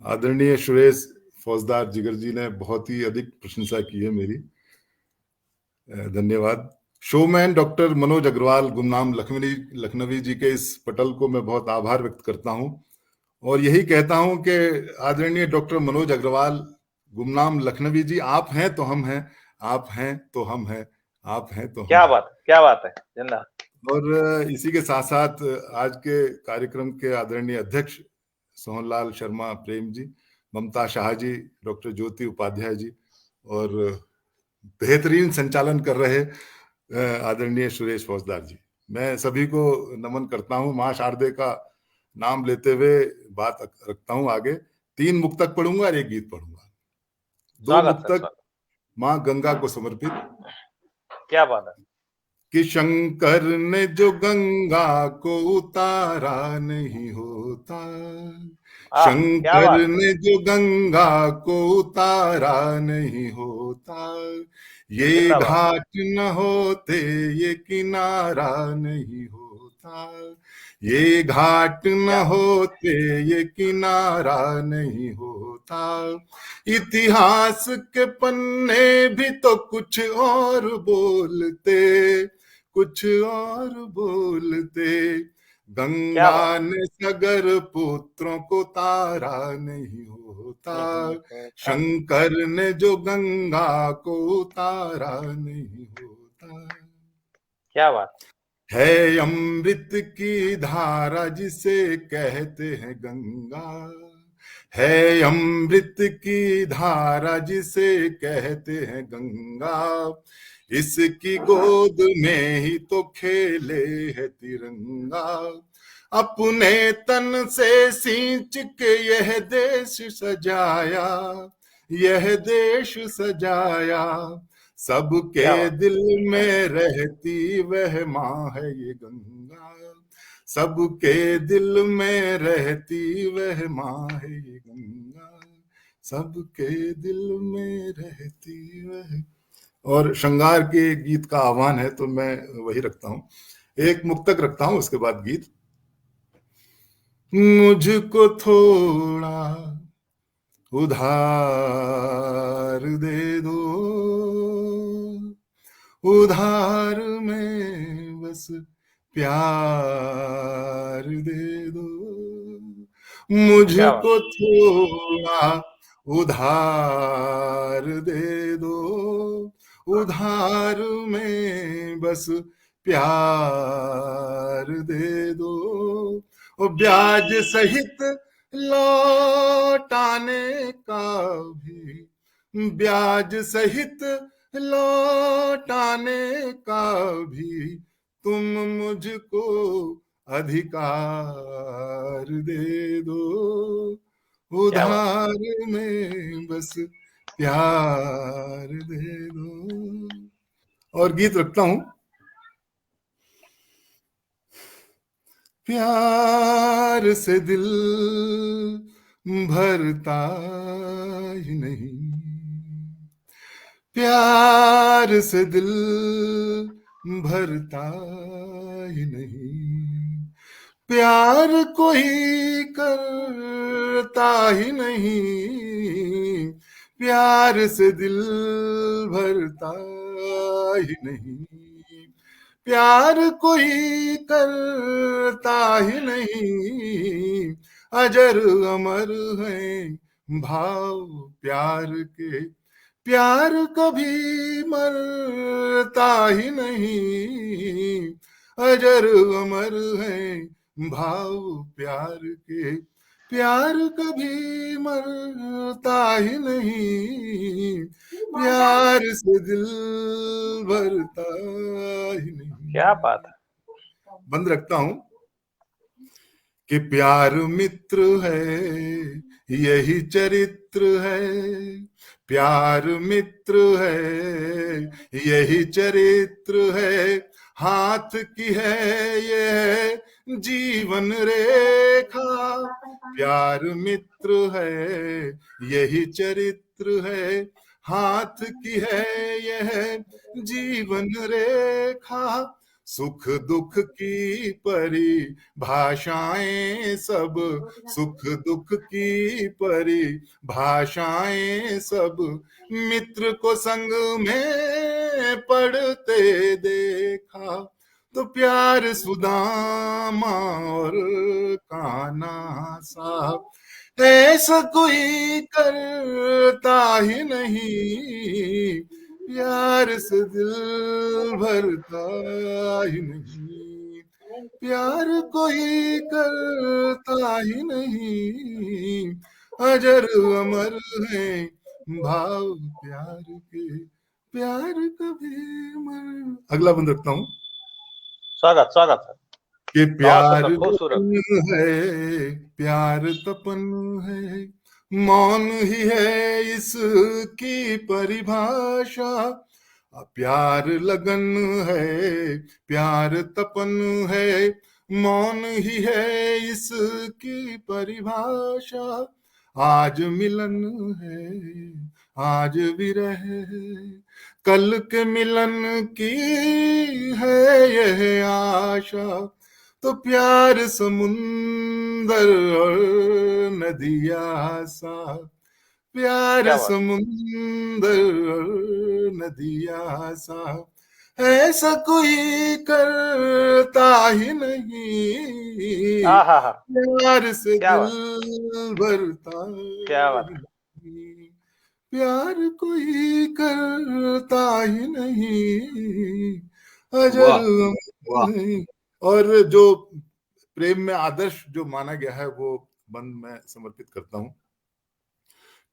आदरणीय सुरेश फौजदार जिगर जी ने बहुत ही अधिक प्रशंसा की है मेरी, धन्यवाद। शोमैन डॉक्टर मनोज अग्रवाल गुमनाम लखनवी जी के इस पटल को मैं बहुत आभार व्यक्त करता हूं और यही कहता हूं कि आदरणीय डॉक्टर मनोज अग्रवाल गुमनाम लखनवी जी, आप हैं तो हम हैं, आप हैं तो हम हैं, आप हैं तो हम। क्या बात है जिंदा। और इसी के साथ साथ आज के कार्यक्रम के आदरणीय अध्यक्ष सोहनलाल शर्मा प्रेम जी, ममता शाह जी, डॉक्टर ज्योति उपाध्याय जी, और बेहतरीन संचालन कर रहे आदरणीय सुरेश फौजदार जी, मैं सभी को नमन करता हूं। मां शारदे का नाम लेते हुए बात रखता हूं आगे। 3 मुक्तक पढ़ूंगा और एक गीत पढ़ूंगा। 2 मुक्तक मां गंगा को समर्पित। क्या बात है। कि शंकर ने जो गंगा को उतारा नहीं होता, क्या शंकर बात। ने जो गंगा को उतारा नहीं होता, ये जिंदाबाद। घाट न होते ये किनारा नहीं होता, ये घाट न क्या होते ये किनारा नहीं होता, इतिहास के पन्ने भी तो कुछ और बोलते, कुछ और बोलते, क्या गंगा बात। ने सगर पुत्रों को तारा नहीं होता, शंकर ने जो गंगा को उतारा नहीं होता। क्या बात। है अमृत की धारा जिसे कहते हैं गंगा, है अमृत की धारा जिसे कहते हैं गंगा, इसकी गोद में ही तो खेले है तिरंगा, अपने तन से सींच के यह देश सजाया, यह देश सजाया, सबके दिल में रहती वह माँ है ये गंगा, सबके दिल में रहती वह माँ है ये गंगा, सबके दिल में रहती वह। और श्रृंगार के गीत का आह्वान है तो मैं वही रखता हूं, एक मुक्तक रखता हूं, उसके बाद गीत। मुझको थोड़ा उधार दे दो, उधार में बस प्यार दे दो, मुझको थोड़ा उधार दे दो, उधार में बस प्यार दे दो, और ब्याज सहित लौटाने का भी, ब्याज सहित लौटाने का भी तुम मुझको अधिकार दे दो, उधार में बस प्यार दे दो। और गीत रखता हूं, प्यार से दिल भरता ही नहीं, प्यार से दिल भरता ही नहीं, प्यार कोई करता ही नहीं, प्यार से दिल भरता ही नहीं, प्यार कोई करता ही नहीं, अजर अमर है भाव प्यार के, प्यार कभी मरता ही नहीं, अजर अमर है भाव प्यार के, प्यार कभी मरता ही नहीं, प्यार से दिल भरता ही नहीं। क्या बात है। बंद रखता हूं कि प्यार मित्र है यही चरित्र है, प्यार मित्र है यही चरित्र है, हाथ की है यह जीवन रेखा, प्यार मित्र है यही चरित्र है, हाथ की है यह जीवन रेखा, सुख दुख की परिभाषाएं सब, सुख दुख की परिभाषाएं सब, मित्र को संग में पढ़ते देखा, तो प्यार सुदामा और कान्हा सा ऐसा कोई करता ही नहीं, प्यार से दिल भरता ही नहीं, प्यार कोई करता ही नहीं, अजर अमर है भाव प्यार के, प्यार कभी मर। अगला बंद रखता हूं, स्वागत स्वागत सर। कि प्यार खूबसूरत है, प्यार तपन है, मौन ही है इसकी परिभाषा, प्यार लगन है, प्यार तपन है, मौन ही है इसकी परिभाषा। आज मिलन है, आज विरह, कल के मिलन की है यह आशा। तो प्यार समुंदर और नदिया सा, प्यार समुंदर और नदिया सा, ऐसा कोई करता ही नहीं, प्यार से दिल भरता नहीं, प्यार कोई करता ही नहीं, अजर नहीं। और जो प्रेम में आदर्श जो माना गया है वो बंद में समर्पित करता हूं।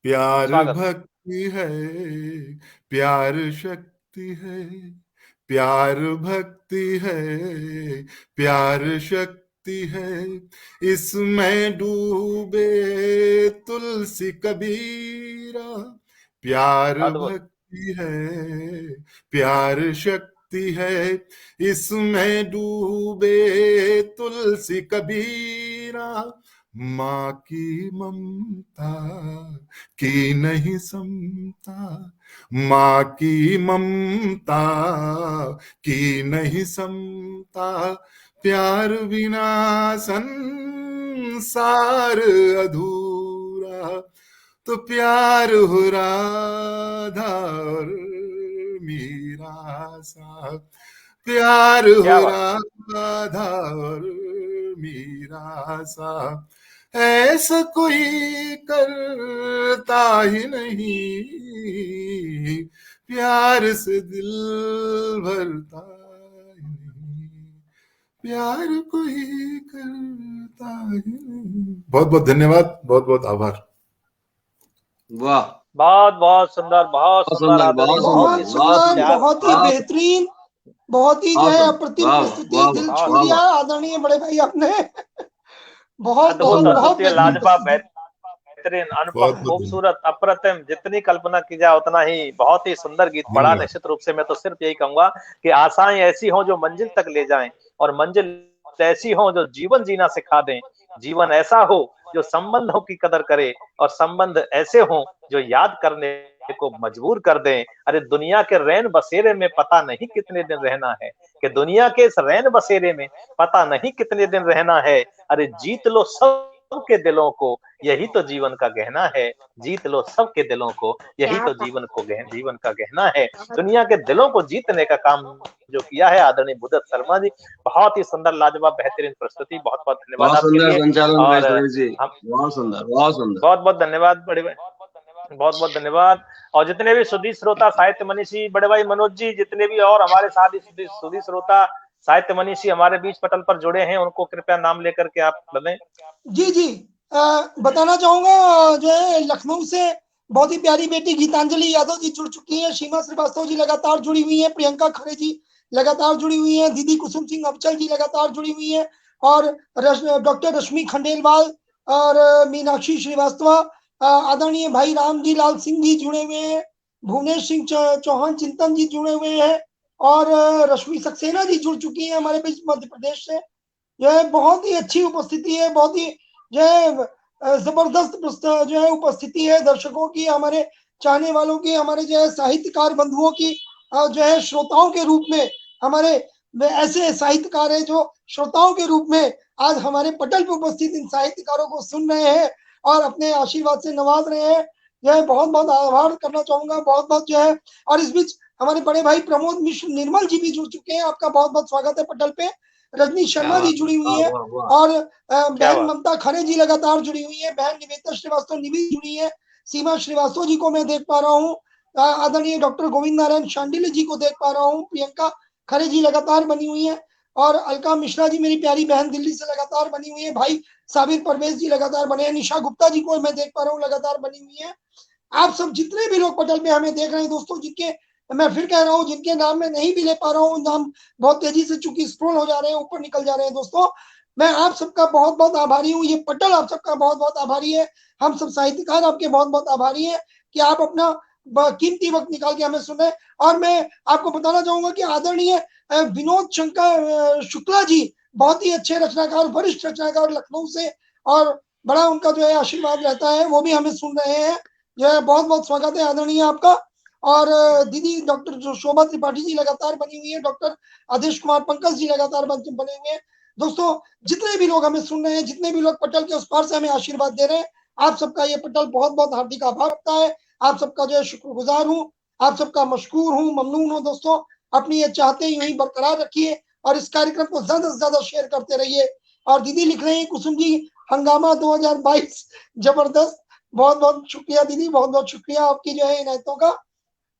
प्यार भक्ति है, प्यार शक्ति है, प्यार भक्ति है, प्यार शक्ति है, इसमें डूबे तुलसी कबीरा। प्यार भक्ति है, प्यार शक्ति है, इसमें डूबे तुलसी कबीरा। माँ की ममता की नहीं समता, माँ की ममता की नहीं समता, प्यार बिना संसार अधूरा। तो प्यार हो राधा और मीरा सा, प्यार हो राधा और मीरा सा, ऐसा कोई करता ही नहीं, प्यार से दिल भरता ही नहीं, प्यार कोई करता ही नहीं। बहुत बहुत धन्यवाद, बहुत बहुत आभार। वाह, बहुत बहुत सुंदर, बहुत सुंदर, बहुत सुंदर, बहुत ही बेहतरीन, बहुत ही जो है अप्रतिम प्रस्तुति, दिल छू लिया आदरणीय बड़े भाई आपने। बहुत बहुत लाजवाब, बेहतरीन, अनुपम, खूबसूरत, अप्रतिम, जितनी कल्पना की जाए उतना ही। बहुत ही सुंदर गीत पढ़ा निश्चित रूप से। मैं तो सिर्फ यही कहूंगा कि आशाएं ऐसी हों जो मंजिल तक ले जाएं, और मंजिल ऐसी हो जो जीवन जीना सिखा दें। जीवन ऐसा हो जो संबंधों की कदर करे, और संबंध ऐसे हों जो याद करने को मजबूर कर दें। अरे दुनिया के रैन बसेरे में पता नहीं कितने दिन रहना है, कि दुनिया के इस रैन बसेरे में पता नहीं कितने दिन रहना है। अरे जीत लो सबके दिलों को, यही तो जीवन का गहना है। जीत लो सबके दिलों को, यही तो जीवन का गहना है। दुनिया के दिलों को जीतने का काम जो किया है आदरणीय मुदत शर्मा जी, बहुत ही सुंदर, लाजवाब, बेहतरीन प्रस्तुति। बहुत बहुत धन्यवाद आपके लिए। बहुत सुंदर, बहुत सुंदर, बहुत बहुत धन्यवाद बड़े भाई, बहुत बहुत धन्यवाद। और जितने भी सुधी श्रोता, साहित्य मनीषी, बड़े भाई मनोज जी, जितने भी और हमारे साथ ही सुधी श्रोता, साहित्य मनीषी हमारे बीच पटल पर जुड़े हैं, उनको कृपया नाम लेकर के आप बताएं। जी जी, बताना चाहूंगा जो है लखनऊ से बहुत ही प्यारी बेटी गीतांजलि यादव जी जुड़ चुकी हैं, सीमा श्रीवास्तव जी लगातार जुड़ी हुई हैं, प्रियंका खरे जी लगातार जुड़ी हुई हैं, दीदी कुसुम सिंह अबचल जी लगातार जुड़ी हुई हैं, और डॉक्टर रश्मि खंडेलवाल और मीनाक्षी श्रीवास्तव, आदरणीय भाई रामजी लाल सिंह जी जुड़े हुए हैं, भुवनेश सिंह चौहान चिंतन जी जुड़े हुए हैं, और रश्मि सक्सेना जी जुड़ चुकी हैं हमारे बीच मध्य प्रदेश से। जो है बहुत ही अच्छी उपस्थिति है, बहुत ही जो है जबरदस्त जो है उपस्थिति है दर्शकों की, हमारे चाहने वालों की, हमारे जो है साहित्यकार बंधुओं की, जो है श्रोताओं के रूप में, हमारे ऐसे साहित्यकार है जो श्रोताओं के रूप में आज हमारे पटल पर उपस्थित इन साहित्यकारों को सुन रहे हैं और अपने आशीर्वाद से नवाज रहे हैं। जो है बहुत बहुत आभार करना चाहूंगा, बहुत बहुत जो है। और इस बीच हमारे बड़े भाई प्रमोद मिश्र निर्मल जी भी जुड़ चुके हैं, आपका बहुत बहुत स्वागत है पटल पे। रजनी शर्मा जी जुड़ी हुई है, और बहन ममता खरे जी लगातार जुड़ी हुई है, बहन निवेदिता श्रीवास्तव निधि जुड़ी है, सीमा श्रीवास्तव जी को मैं देख पा रहा हूँ, आदरणीय डॉक्टर गोविंद नारायण शांडिल्य जी को देख पा रहा हूँ, प्रियंका खरे जी लगातार बनी हुई है, और अलका मिश्रा जी मेरी प्यारी बहन दिल्ली से लगातार बनी हुई है, भाई साबिर परवेज जी लगातार बने हैं, निशा गुप्ता जी को मैं देख पा रहा हूँ लगातार बनी हुई है। आप सब जितने भी लोग पटल पे हमें देख रहे हैं दोस्तों, जिनके मैं फिर कह रहा हूँ जिनके नाम में नहीं भी ले पा रहा हूँ, नाम बहुत तेजी से चूंकि स्क्रॉल हो जा रहे हैं, ऊपर निकल जा रहे हैं दोस्तों, मैं आप सबका बहुत बहुत आभारी हूँ। ये पटल आप सबका बहुत बहुत आभारी है, हम सब साहित्यकार आपके बहुत बहुत आभारी है कि आप अपना कीमती वक्त निकाल के हमें सुन रहे हैं। और मैं आपको बताना चाहूंगा कि आदरणीय विनोद शंकर शुक्ला जी बहुत ही अच्छे रचनाकार, वरिष्ठ रचनाकार लखनऊ से, और बड़ा उनका जो है आशीर्वाद रहता है, वो भी हमें सुन रहे हैं। जो है बहुत बहुत स्वागत है आदरणीय आपका। और दीदी डॉक्टर शोभा त्रिपाठी जी लगातार बनी हुई है, डॉक्टर आदेश कुमार पंकज जी लगातार बने हुए हैं। दोस्तों जितने भी लोग हमें सुन रहे हैं, जितने भी लोग पटल के उस पार से हमें आशीर्वाद दे रहे हैं, आप सबका ये पटल बहुत बहुत हार्दिक आभार रखता है। आप सबका जो है शुक्रगुजार हूँ, आप सबका मशकूर हूँ, ममनून हूँ। दोस्तों अपनी ये चाहते ही वहीं बरकरार रखिए और इस कार्यक्रम को ज्यादा से ज्यादा शेयर करते रहिए। और दीदी लिख रहे हैं कुसुम जी, हंगामा 2022 जबरदस्त। बहुत बहुत शुक्रिया दीदी, बहुत बहुत शुक्रिया आपकी जो है इनायतों का।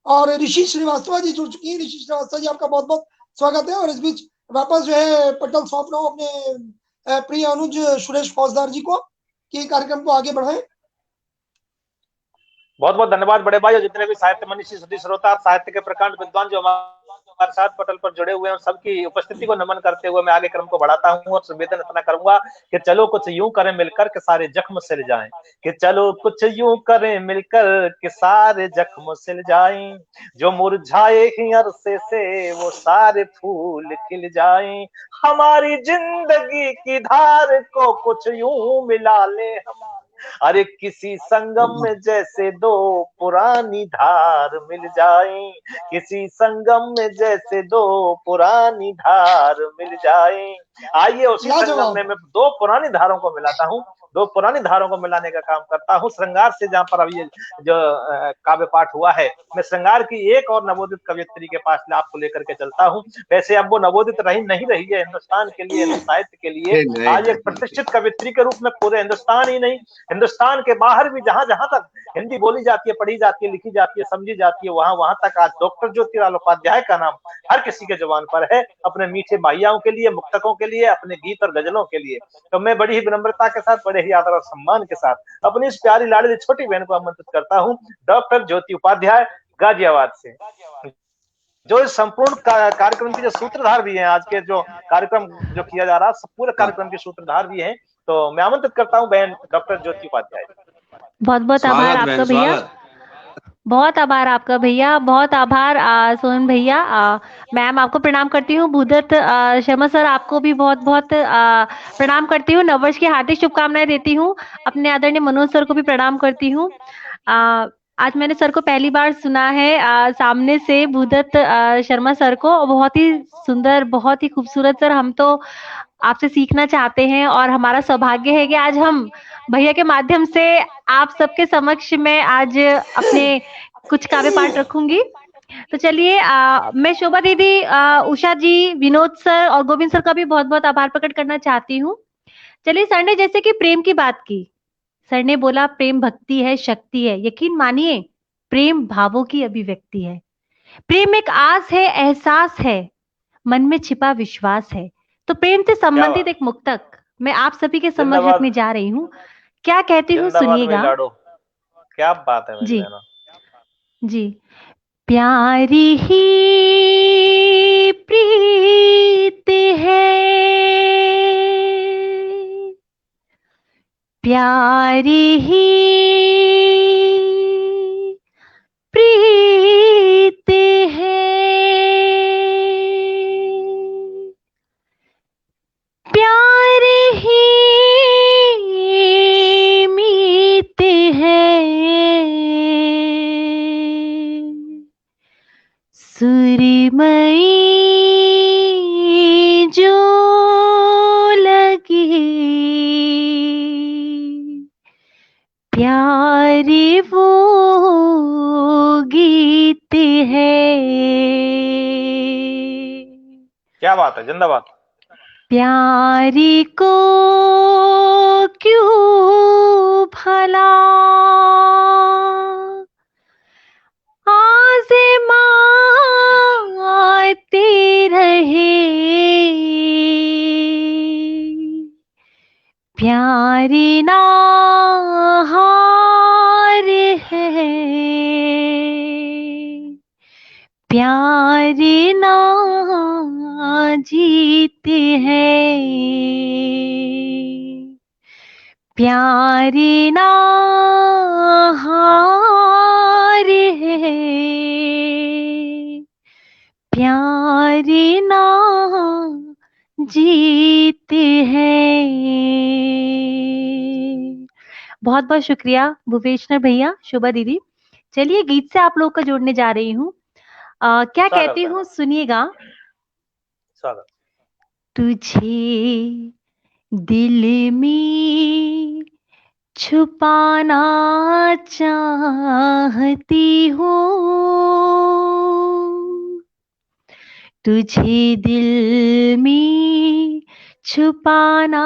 और ऋषि श्रीवास्तव जी जुड़ चुकी है। ऋषि श्रीवास्तव जी आपका बहुत बहुत स्वागत है। और इस बीच वापस जो है पटल सौंप रहा हूँ अपने प्रिय अनुज सुरेश फौजदार जी को कि कार्यक्रम को आगे बढ़ाएं। बहुत बहुत धन्यवाद बड़े भाई, और जितने भी साहित्य मनीषी सदी श्रोता, साहित्य के प्रकांड विद्वान जो हमारे साथ पटल पर जुड़े हुए हैं, सबकी उपस्थिति को नमन करते हुए मैं आगे क्रम को बढ़ाता हूं और संवेदन इतना करूंगा कि चलो कुछ यूं करें मिलकर के सारे जख्म सिल जाएं, कि चलो कुछ यूं करें मिलकर के सारे जख्म सिल जाएं, जो मुरझाए ही अरसे से वो सारे फूल खिल जाएं, हमारी जिंदगी की धार को कुछ यूं मिला ले हम, अरे किसी संगम में जैसे दो पुरानी धार मिल जाएं, किसी संगम में जैसे दो पुरानी धार मिल जाएं। आइए उसी संगम में मैं दो पुरानी धारों को मिलाता हूँ, दो पुरानी धारों को मिलाने का काम करता हूँ। श्रृंगार से जहाँ पर अभी जो काव्य पाठ हुआ है, मैं श्रृंगार की एक और नवोदित कवियत्री के पास आपको लेकर के चलता हूँ। वैसे अब वो नवोदित नहीं रही है, हिंदुस्तान के लिए, हिंदू साहित्य के लिए आज एक प्रतिष्ठित कवियत्री के रूप में पूरे हिंदुस्तान ही नहीं, हिंदुस्तान के बाहर भी जहां जहां तक हिंदी बोली जाती है, पढ़ी जाती है, लिखी जाती है, समझी जाती है, वहां तक आज डॉक्टर ज्योतिलाल उपाध्याय का नाम हर किसी के जुबान पर है, अपने मीठे माहियाओं के लिए, मुक्तकों के लिए, अपने गीत और गजलों के लिए। तो मैं बड़ी ही विनम्रता के साथ, बड़े ही आदर और सम्मान के साथ अपनी इस प्यारी लाडली छोटी बहन को आमंत्रित करता हूँ, डॉक्टर ज्योति उपाध्याय गाजियाबाद से, जो इस संपूर्ण कार्यक्रम की जो सूत्रधार भी हैं, आज के जो कार्यक्रम जो किया जा रहा है पूरे कार्यक्रम के सूत्रधार भी हैं। तो मैं आमंत्रित करता हूं बहन डॉक्टर ज्योति उपाध्याय। बहुत बहुत आभार आपका भैया, बहुत आभार आपका भैया, बहुत आभार सोहन भैया। मैम आपको प्रणाम करती हूँ। भूदत्त शर्मा सर आपको भी बहुत बहुत प्रणाम करती हूँ, नववर्ष की हार्दिक शुभकामनाएं देती हूँ। अपने आदरणीय मनोज सर को भी प्रणाम करती हूँ। आज मैंने सर को पहली बार सुना है सामने से, भूदत्त शर्मा सर को। बहुत ही सुंदर, बहुत ही खूबसूरत सर, हम तो आपसे सीखना चाहते हैं और हमारा सौभाग्य है कि आज हम भैया के माध्यम से आप सबके समक्ष में आज अपने कुछ काव्य पाठ रखूंगी। तो चलिए मैं शोभा दीदी, उषा जी, विनोद सर और गोविंद सर का भी बहुत बहुत आभार प्रकट करना चाहती हूँ। चलिए, सर ने जैसे कि प्रेम की बात की, सर ने बोला प्रेम भक्ति है, शक्ति है। यकीन मानिए प्रेम भावों की अभिव्यक्ति है। प्रेम एक आस है, एहसास है, मन में छिपा विश्वास है। तो प्रेम से संबंधित एक मुक्तक मैं आप सभी के समक्ष रखने जा रही हूँ। क्या कहती हूँ सुनिएगा। क्या बात है जी जी। प्यारी ही प्रीत है, प्यारी ही प्रीत है, प्यार ही मीत है, सुरमई जो लगी, प्यार वो गीत है। क्या बात है, जिंदाबाद। प्यारी को क्यों भला आज़माते रहे, प्यारी ना हार है, प्यारी ना जीत है, प्यारी ना हार प्यार है, प्यार ना जीते हैं। बहुत बहुत शुक्रिया भुवेशनर भैया, शोभा दीदी। चलिए गीत से आप लोग का जोड़ने जा रही हूँ। क्या कहती हूँ सुनिएगा। तुझे दिल में छुपाना चाहती हूँ, तुझे दिल में छुपाना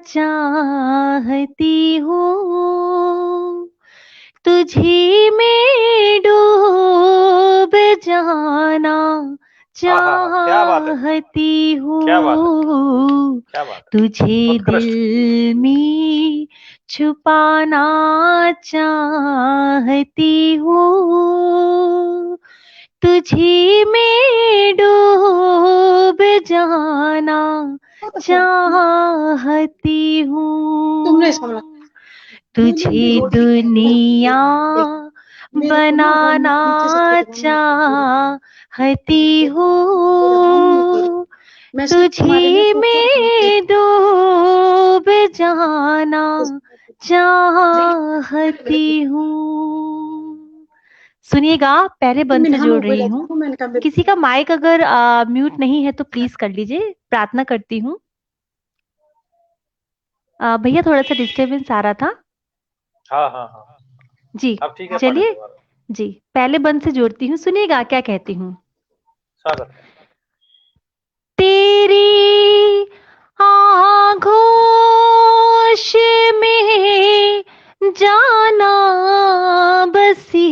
चाहती हूँ, तुझे में डूब जाना चाहती हूँ, तुझे दिल में छुपाना चाहती हूँ, तुझे में डूब जाना चाहती हूँ, तुझे दुनिया बनाना चाहती हूँ, तुझे में डूब जाना चाहती हूँ। सुनिएगा, पहले बंद से जोड़ रही हूँ। किसी का माइक अगर म्यूट नहीं है तो प्लीज कर लीजिए, प्रार्थना करती हूँ। भैया थोड़ा सा डिस्टरबेंस आ रहा था। हाँ जी अब ठीक है। चलिए जी, पहले बंद से जोड़ती हूँ। सुनिएगा क्या कहती हूँ। स्वागत। तेरी आगोश में जाना बसी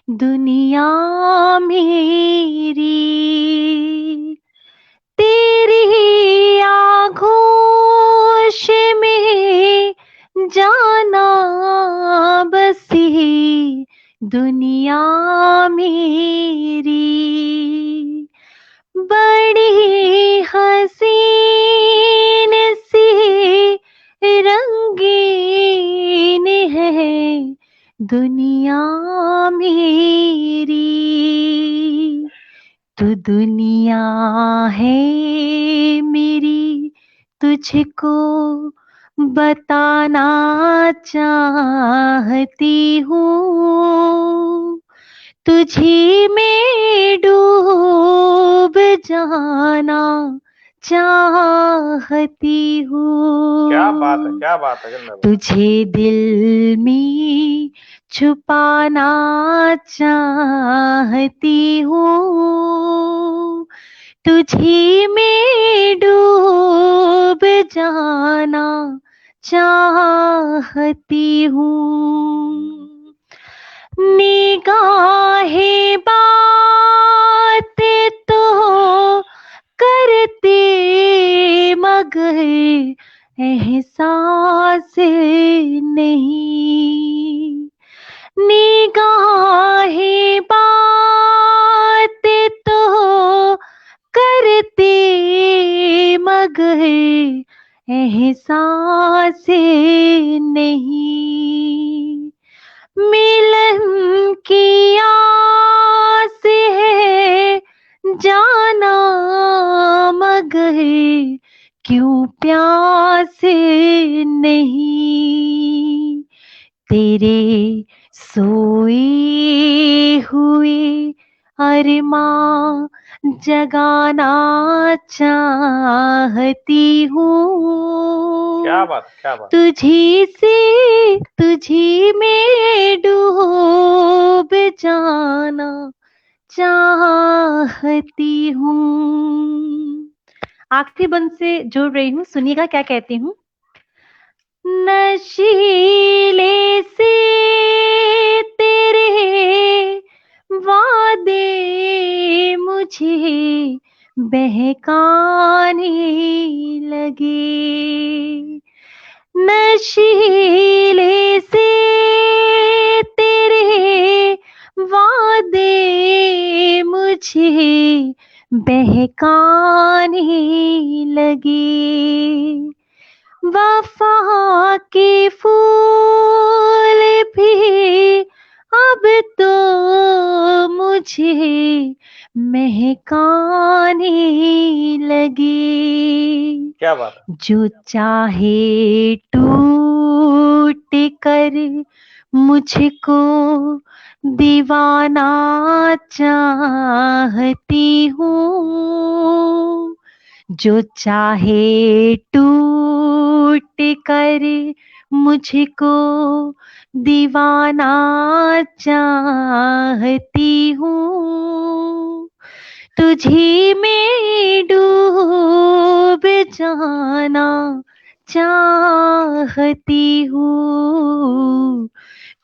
दुनिया मेरी, तेरी आगोश में जाना बसी दुनिया मेरी, बड़ी हसीन सी रंगीन है दुनिया मेरी, तू दुनिया है मेरी, तुझको बताना चाहती हूँ, तुझी में डूब जाना चाहती हूँ। क्या बात है तुझे दिल में छुपाना चाहती हूँ, तुझी में डूब जाना चाहती हूँ। निगाहे बात तो करते मगर एहसास नहीं, निगाहे बात तो करते मगर एहसास नहीं, मिलन की आस है जाना मगर क्यों प्यास नहीं, तेरे सोए हुए अरमां जगाना चाहती हूँ। क्या बात। तुझी से तुझी में डूब जाना चाहती हूँ। आखिरी बंद से जोड़ रही हूँ। सुनिएगा क्या कहती हूँ। नशीले से तेरे वादे मुझे बहकाने लगे, नशीले से तेरे वादे मुझे बहकाने लगे, वफा के फूल भी अब मुझे महकाने लगे। क्या बात है। जो चाहे टूट कर मुझको दीवाना चाहती हूँ। जो चाहे टूट कर मुझको दीवाना चाहती हूँ। तुझी में डूब जाना चाहती हूँ।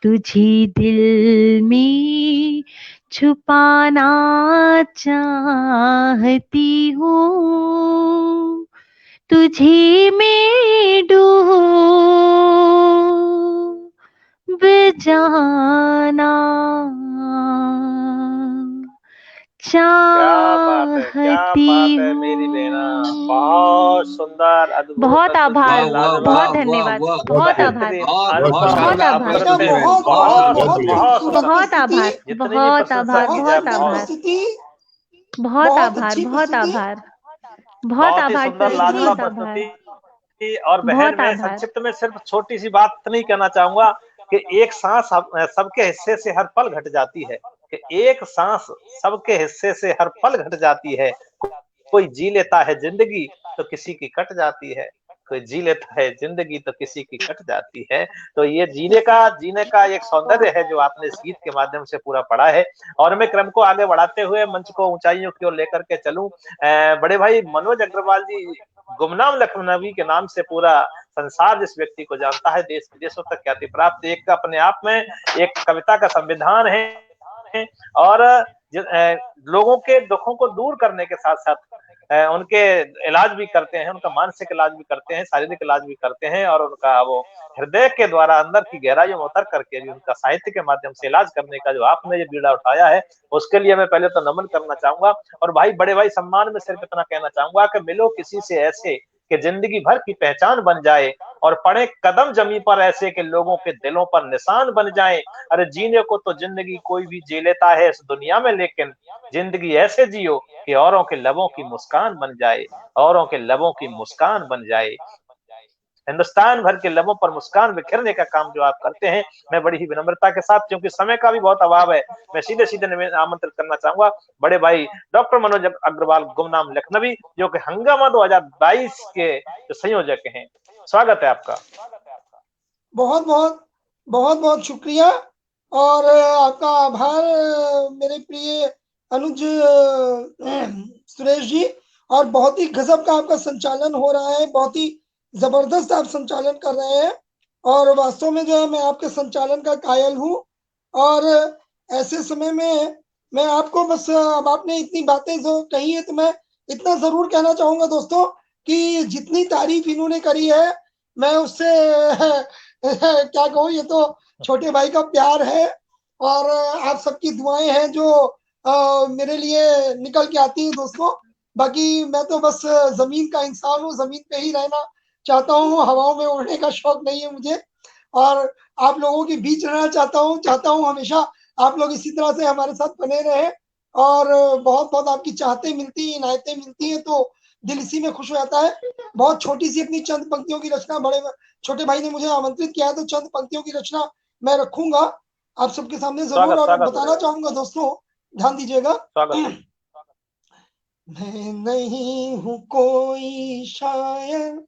तुझी दिल में छुपाना चाहती हूँ। तुझी में डूब जाना क्या बात है, क्या बात है मेरी बहना, बहुत सुंदर, अद्भुत, बहुत आभार, लाजवाब, बहुत धन्यवाद, बहुत आभार, बेहतरीन, बहुत अनुभव, आभार, बेटा अप्रतिम, बहुत बहुत बहुत बहुत सुंदर। बहुत आभार, जितनी भी बहुत प्रशंसा आभार, की जाए, बहुत आभार, प्रस्तुति, बहुत बहुत आभार, अच्छी बहुत प्रस्तुति। आभार, बहुत बहुत ही आभार सुंदर, सर, लाजवाब बहुत आभार, प्रस्तुति। और बहन, बहुत मैं आभार। संक्षिप्त में सिर्फ छोटी सी बात नहीं कहना चाहूंगा कि एक सांस सबके हिस्से से हर पल घट जाती है, कि एक सांस सबके हिस्से से हर पल घट जाती है। कोई जी लेता है जिंदगी तो किसी की कट जाती है, कोई जी लेता है जिंदगी तो किसी की कट जाती है। तो ये जीने का एक सौंदर्य है जो आपने इस गीत के माध्यम से पूरा पढ़ा है। और मैं क्रम को आगे बढ़ाते हुए मंच को ऊंचाइयों की ओर लेकर के चलूं। बड़े भाई मनोज अग्रवाल जी, गुमनाम लखनवी के नाम से पूरा संसार जिस व्यक्ति को जानता है, देश विदेशों तक ख्याति प्राप्त, एक अपने आप में एक कविता का संविधान है। और लोगों के दुखों को दूर करने के साथ साथ उनके इलाज भी करते हैं, उनका मानसिक इलाज भी करते हैं, शारीरिक इलाज भी करते हैं, और उनका वो हृदय के द्वारा अंदर की गहराइयों में उतर करके भी उनका साहित्य के माध्यम से इलाज करने का जो आपने ये बीड़ा उठाया है, उसके लिए मैं पहले तो नमन करना चाहूंगा। और भाई, बड़े भाई सम्मान में सिर्फ इतना कहना चाहूंगा कि मिलो किसी से ऐसे कि जिंदगी भर की पहचान बन जाए, और पड़े कदम जमी पर ऐसे कि लोगों के दिलों पर निशान बन जाए। अरे जीने को तो जिंदगी कोई भी जी लेता है इस दुनिया में, लेकिन जिंदगी ऐसे जियो कि औरों के लबों की मुस्कान बन जाए, औरों के लबों की मुस्कान बन जाए। हिंदुस्तान भर के लबों पर मुस्कान बिखेरने का काम जो आप करते हैं, मैं बड़ी ही विनम्रता के साथ, क्योंकि समय का भी बहुत अभाव है, मैं सीधे सीधे आमंत्रित करना चाहूंगा बड़े भाई डॉक्टर मनोज अग्रवाल गुमनाम लखनवी, जो कि हंगामा 2022 के जो संयोजक हैं। स्वागत है आपका। बहुत बहुत बहुत बहुत शुक्रिया और आपका आभार मेरे प्रिय अनुज सुरेश जी। और बहुत ही गजब का आपका संचालन हो रहा है, बहुत ही जबरदस्त आप संचालन कर रहे हैं, और वास्तव में जो है मैं आपके संचालन का कायल हूँ। और ऐसे समय में मैं आपको बस, अब आपने इतनी बातें जो कही है तो मैं इतना जरूर कहना चाहूंगा दोस्तों कि जितनी तारीफ इन्होंने करी है मैं उससे क्या कहूँ, ये तो छोटे भाई का प्यार है और आप सबकी दुआएं हैं जो मेरे लिए निकल के आती हैं दोस्तों। बाकी मैं तो बस जमीन का इंसान हूँ, जमीन पे ही रहना चाहता हूँ, हवाओं में उड़ने का शौक नहीं है मुझे, और आप लोगों के बीच रहना चाहता हूँ हमेशा आप लोग इसी तरह से हमारे साथ बने रहे। और बहुत बहुत आपकी चाहते मिलती हैं, इनायतें मिलती हैं, तो दिल इसी में खुश हो जाता है। बहुत छोटी सी अपनी चंद पंक्तियों की रचना छोटे भाई ने मुझे आमंत्रित किया है, तो चंद पंक्तियों की रचना मैं रखूंगा आप सबके सामने जरूर, और बताना चाहूंगा दोस्तों, ध्यान दीजिएगा। मैं नहीं हूं कोई शायर,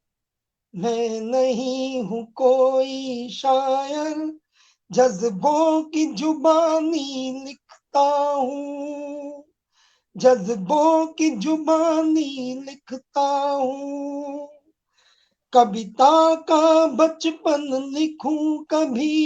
मैं नहीं हूं कोई शायर, जज्बों की जुबानी लिखता हूँ, जज्बों की जुबानी लिखता हूँ। कविता का बचपन लिखूं कभी,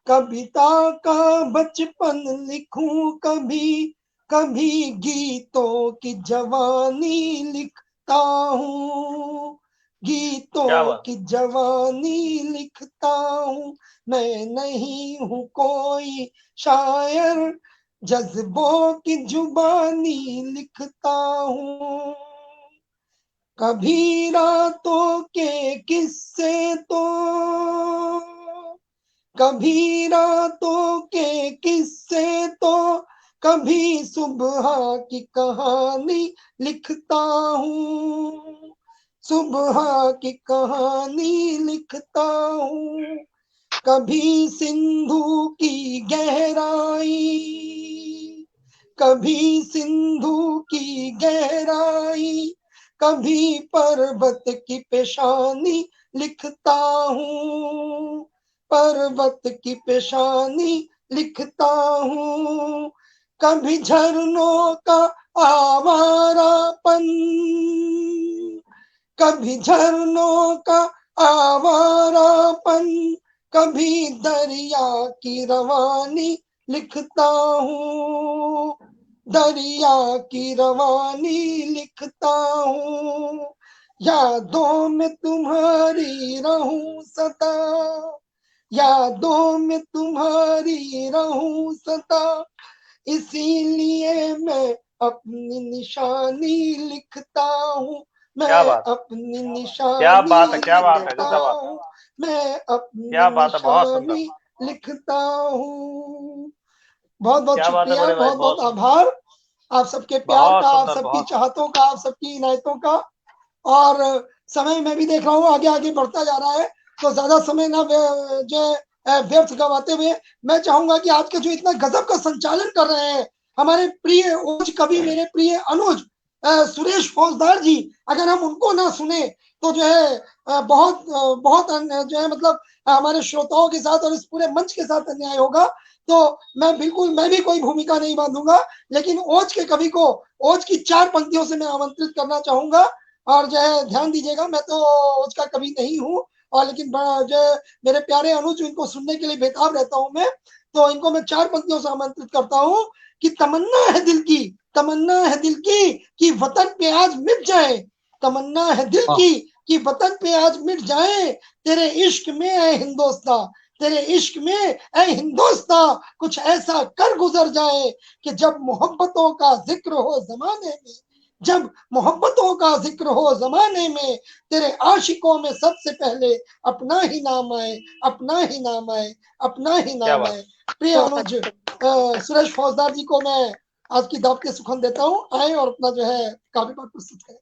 कविता का बचपन लिखूं कभी, कभी गीतों की जवानी लिखता हूँ, गीतों की जवानी लिखता हूँ। मैं नहीं हूँ कोई शायर, जज्बों की जुबानी लिखता हूँ। कभी रातों के किस्से तो, कभी रातों के किस्से तो कभी सुबह की कहानी लिखता हूँ, सुबह की कहानी लिखता हूँ। कभी सिंधु की गहराई, कभी सिंधु की गहराई, कभी पर्वत की पेशानी लिखता हूँ, पर्वत की पेशानी लिखता हूँ। कभी झरनों का आवारापन, कभी झरनों का आवारापन, कभी दरिया की रवानी लिखता हूँ, दरिया की रवानी लिखता हूँ। यादों में तुम्हारी रहूं सदा, यादों में तुम्हारी रहूं सदा, इसीलिए मैं अपनी निशानी लिखता हूँ, मैं अपनी निशानी क्या बात है, क्या बात है, लिखता हूँ, मैं अपनी क्या बात है, बहुत सुंदर निशानी लिखता हूँ। बहुत बहुत क्या बात है शुक्रिया, बड़े भाई, बहुत बहुत आभार आप सबके प्यार बहुत का, आप सुंदर, सबकी चाहतों का, आप सबकी इनायतों का। और समय मैं भी देख रहा हूँ आगे आगे बढ़ता जा रहा है, तो ज्यादा समय ना जो व्यर्थ गवाते हुए मैं चाहूंगा कि आज के जो इतना गजब का संचालन कर रहे हैं हमारे प्रिय ओज कवि, मेरे प्रिय अनुज सुरेश फौजदार जी, अगर हम उनको ना सुने तो जो है बहुत बहुत जो है मतलब हमारे श्रोताओं के साथ और इस पूरे मंच के साथ अन्याय होगा। तो मैं भी कोई भूमिका नहीं बांधूंगा, लेकिन ओज के कवि को ओज की 4 पंक्तियों से मैं आमंत्रित करना चाहूंगा। और जो है ध्यान दीजिएगा, मैं तो उसका कवि नहीं हूँ, और लेकिन जो मेरे प्यारे अनुज, इनको सुनने के लिए बेताब रहता हूँ मैं, तो इनको मैं 4 पंक्तियों से आमंत्रित करता हूँ कि तमन्ना है दिल की, तमन्ना है दिल की कि वतन पे आज मिट जाए, तमन्ना है दिल की कि वतन पे आज मिट जाए, तेरे इश्क में है हिंदुस्तां, तेरे इश्क में ऐ हिंदुस्तां, कुछ ऐसा कर गुजर जाए कि जब मोहब्बतों का जिक्र हो जमाने में, जब मोहब्बतों का जिक्र हो जमाने में, तेरे आशिकों में सबसे पहले अपना ही नाम आए, अपना ही नाम आए, अपना ही नाम आए। प्रिय अनुज सुरेश फौजदार जी को मैं आज की दावत के सुखन देता हूँ, आए और अपना जो है काव्य पाठ प्रस्तुत करें।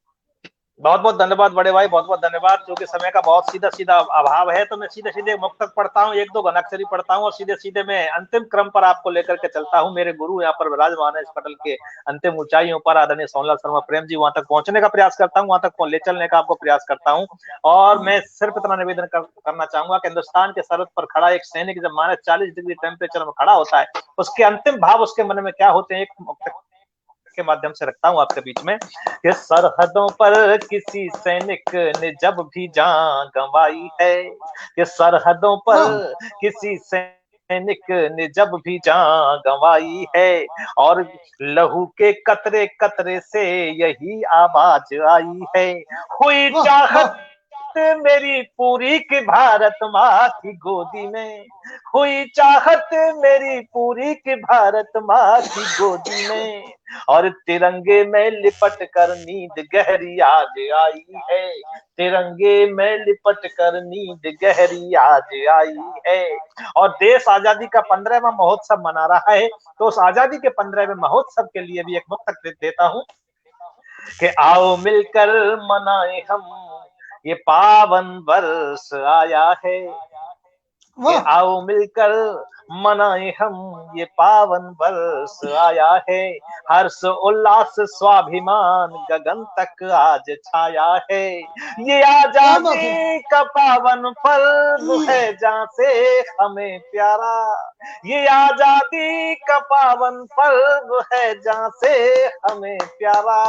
बहुत बहुत धन्यवाद बड़े भाई, बहुत बहुत धन्यवाद। क्योंकि समय का बहुत सीधा सीधा अभाव है, तो मैं सीधे सीधे मुक्तक पढ़ता हूँ, 1-2 घनाक्षरी पढ़ता हूँ और सीधे सीधे मैं अंतिम क्रम पर आपको लेकर के चलता हूँ। मेरे गुरु यहाँ पर विराजमान है इस पटल के अंतिम ऊंचाइयों पर, आदरणीय सोहनलाल शर्मा प्रेम जी, वहां तक पहुंचने का प्रयास करता हूँ, वहां तक ले चलने का आपको प्रयास करता हूँ। और मैं सिर्फ इतना निवेदन करना चाहूंगा कि हिंदुस्तान के सरहद पर खड़ा एक सैनिक जब -40 डिग्री टेम्परेचर में खड़ा होता है, उसके अंतिम भाव उसके मन में क्या होते हैं, एक मुक्तक के माध्यम से रखता हूं आपके बीच में कि सरहदों पर किसी सैनिक ने जब भी जान गंवाई है, कि सरहदों पर किसी सैनिक ने जब भी जान गंवाई है, और लहू के कतरे कतरे से यही आवाज आई है, हुई चाहत मेरी पूरी की भारत माँ की गोदी में, हुई चाहत मेरी पूरी की भारत माँ की गोदी में, और तिरंगे में लिपट कर नींद गहरी आज आई है, तिरंगे में लिपट कर नींद गहरी आज आई है। और देश आजादी का 15वां महोत्सव मना रहा है, तो उस आजादी के 15वें महोत्सव के लिए भी एक मुक्तक देता हूं कि आओ मिलकर मनाए हम ये पावन वर्ष आया है, कि आओ मिलकर मनाए हम ये पावन वर्ष आया है, हर्ष उल्लास स्वाभिमान गगन तक आज छाया है, ये आजादी का पावन पर्व है जहाँ से हमें प्यारा, ये आजादी का पावन पर्व है जहाँ से हमें प्यारा,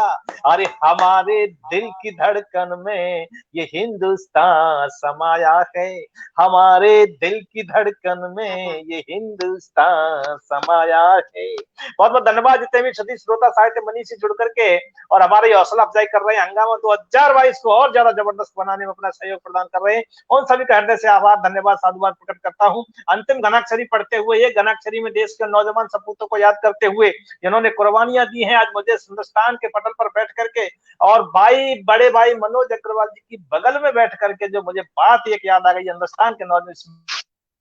अरे हमारे दिल की धड़कन में ये हिंदुस्तान समाया है, हमारे दिल की धड़कन में ये हिंदुस्तान समाया है। बहुत बहुत धन्यवाद जितने भी सतीश श्रोता साहित्य मनी से जुड़ करके और हमारे हौसला अफजाई कर रहे हैं, हंगामा 2022 को और ज्यादा जबरदस्त बनाने में अपना सहयोग प्रदान कर रहे हैं, उन सभी का हृदय से आभार, धन्यवाद, साधुवाद प्रकट करता हूँ। अंतिम घनाक्षरी पढ़ते हुए, एक घनाक्षरी में देश के नौजवान सपूतों को याद करते हुए, जिन्होंने कुर्बानियां दी हैं आज मुझे हिंदुस्तान के पटल पर बैठ करके, और बड़े भाई मनोज अग्रवाल जी की बगल में बैठ करके जो मुझे बात एक याद आ गई, हिंदुस्तान के नौजवान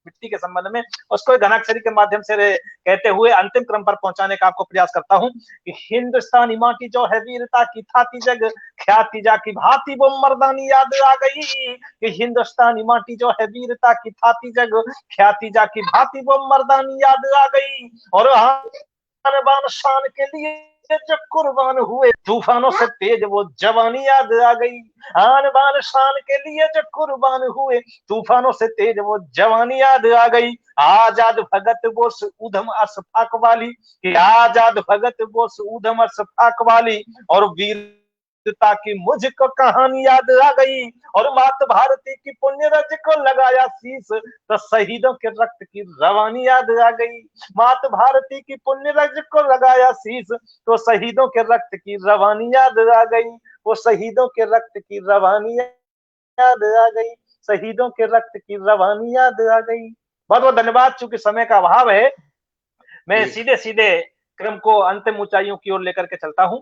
मिट्टी के संबंध में, उसको घनाक्षरी के माध्यम से कहते हुए अंतिम क्रम पर पहुंचाने का आपको प्रयास करता हूं कि हिंदुस्तानी माटी जो है वीरता की थाती जग, ख्याति जा की भांति वो मर्दानी याद आ गई। कि हिंदुस्तानी माटी जो है वीरता की थाती जग, ख्याति जा की भांति वो मर्दानी याद आ गई। और आन शान के लिए जब कुर्बान हुए तूफानों से तेज वो जवानी याद आ गई। आन बान शान के लिए जब कुर्बान हुए तूफानों से तेज वो जवानी याद आ गई। आजाद भगत बोस ऊधम अशफाक वाली, कि आजाद भगत बोस ऊधम अशफाक वाली, और वीरता की मुझको कहानी याद आ गई। और मात भारती की पुण्य रज को लगाया शीश, तो शहीदों के रक्त की रवानी याद आ गई। मात भारती की पुण्य रज को लगाया शीश, तो शहीदों के रक्त की रवानी याद आ गई। वो शहीदों के रक्त की रवानी याद आ गई, शहीदों के रक्त की रवानी याद आ गई। बहुत बहुत धन्यवाद। चूंकि समय का अभाव है, मैं सीधे सीधे क्रम को अंतिम ऊंचाइयों की ओर लेकर के चलता हूं।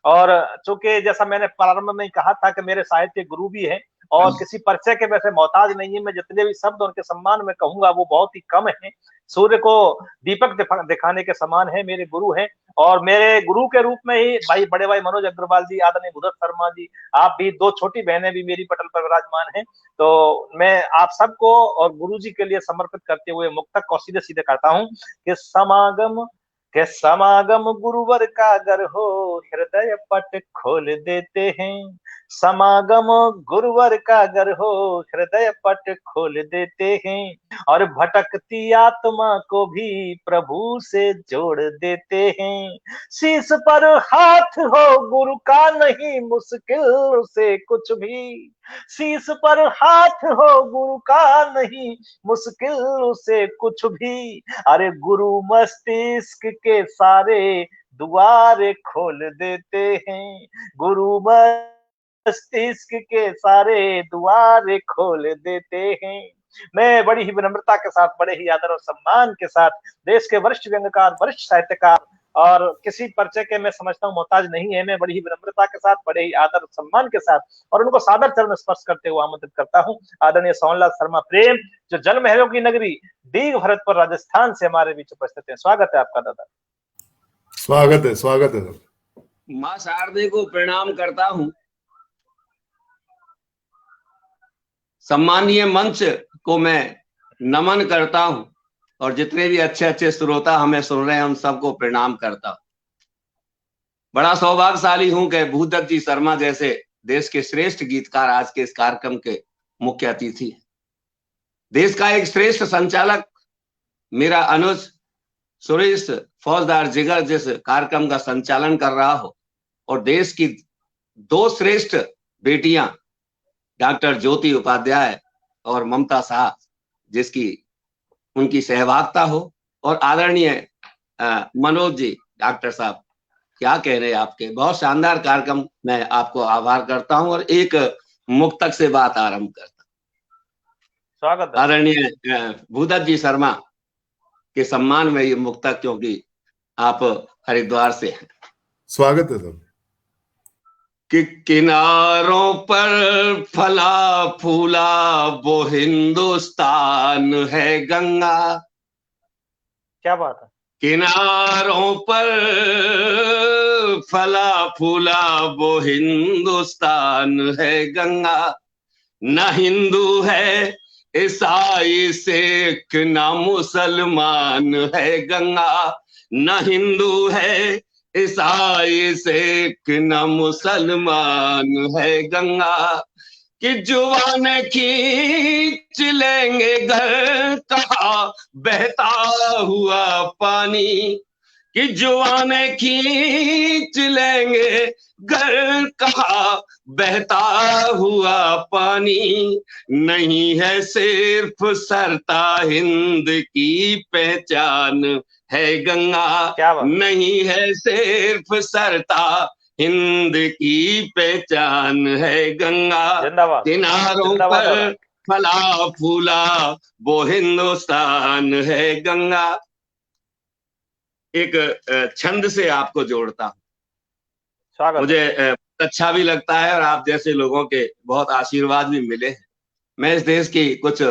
और चूंकि जैसा मैंने प्रारंभ में कहा था कि मेरे साहित्य गुरु भी हैं और किसी परिचय के वैसे मोहताज नहीं है। मैं जितने भी शब्द उनके सम्मान में कहूंगा वो बहुत ही कम है। सूर्य को दीपक दिखाने के समान है, मेरे गुरु हैं। और मेरे गुरु के रूप में ही भाई बड़े भाई मनोज अग्रवाल जी, आदरणीय भूदत्त शर्मा जी, आप भी, दो छोटी बहनें भी मेरी पटल पर विराजमान हैं। तो मैं आप सबको और गुरु जी के लिए समर्पित करते हुए मुक्तक को सीधे सीधे करता हूं कि समागम गुरुवर का अगर हो, हृदय पट खोल देते हैं। समागम गुरुवर का अगर हो, हृदय पट खोल देते हैं। और भटकती आत्मा को भी प्रभु से जोड़ देते हैं। शीश पर हाथ हो गुरु का नहीं मुश्किल से कुछ भी, शीश पर हाथ हो गुरु का नहीं मुश्किल से कुछ भी। अरे गुरु मस्तिष्क के सारे द्वार खोल देते हैं। गुरु मस्तिष्क के सारे द्वार खोल देते हैं। मैं बड़ी ही विनम्रता के साथ, बड़े ही आदर और सम्मान के साथ देश के वरिष्ठ व्यंग्यकार, वरिष्ठ साहित्यकार और किसी परिचय के मैं समझता हूँ मोहताज नहीं है, मैं बड़ी ही विनम्रता के साथ, बड़े ही आदर और सम्मान के साथ और उनको सादर चरण स्पर्श करते हुए आमंत्रित करता हूँ आदरणीय सोहनलाल शर्मा प्रेम, जो जल महलों की नगरी दीघ भरतपुर राजस्थान से हमारे बीच उपस्थित है। स्वागत है आपका दादा। स्वागत है, स्वागत है। माँ शारदे को प्रणाम करता हूँ। सम्मानीय मंच को मैं नमन करता हूँ और जितने भी अच्छे अच्छे श्रोता हमें सुन रहे हैं उन सबको प्रणाम करता हूँ। बड़ा सौभाग्यशाली हूं कि भूदत्त जी शर्मा जैसे देश के श्रेष्ठ गीतकार आज के इस कार्यक्रम के मुख्य अतिथि हैं। देश का एक श्रेष्ठ संचालक मेरा अनुज सुरेश फौजदार जिगर जिस कार्यक्रम का संचालन कर रहा हो और देश की दो श्रेष्ठ बेटियां डॉक्टर ज्योति उपाध्याय और ममता शाह जिसकी उनकी सहभागिता हो, और आदरणीय मनोज जी डॉक्टर साहब, क्या कह रहे हैं आपके बहुत शानदार कार्यक्रम। मैं आपको आभार करता हूं और एक मुक्तक से बात आरंभ करता हूं। स्वागत आदरणीय भूदत्त जी शर्मा के सम्मान में ये मुक्तक, क्योंकि आप हरिद्वार से हैं। स्वागत है सर। कि किनारों पर फला फूला वो हिंदुस्तान है गंगा। क्या बात है। किनारों पर फला फूला वो हिंदुस्तान है गंगा। न हिंदू है ईसाई सिख न मुसलमान है गंगा। न हिंदू है ईसाई सिख न मुसलमान है गंगा। कि जुबान खींच लेंगे घर कहा बहता हुआ पानी। कि जुबान खींच लेंगे घर कहा बहता हुआ पानी। नहीं है सिर्फ सरता हिंद की पहचान है गंगा। नहीं है सिर्फ सरता हिंद की पहचान है गंगा। किनारों पर फला फूला वो हिंदुस्तान है गंगा। एक छंद से आपको जोड़ता हूं, मुझे अच्छा भी लगता है और आप जैसे लोगों के बहुत आशीर्वाद भी मिले हैं। मैं इस देश की कुछ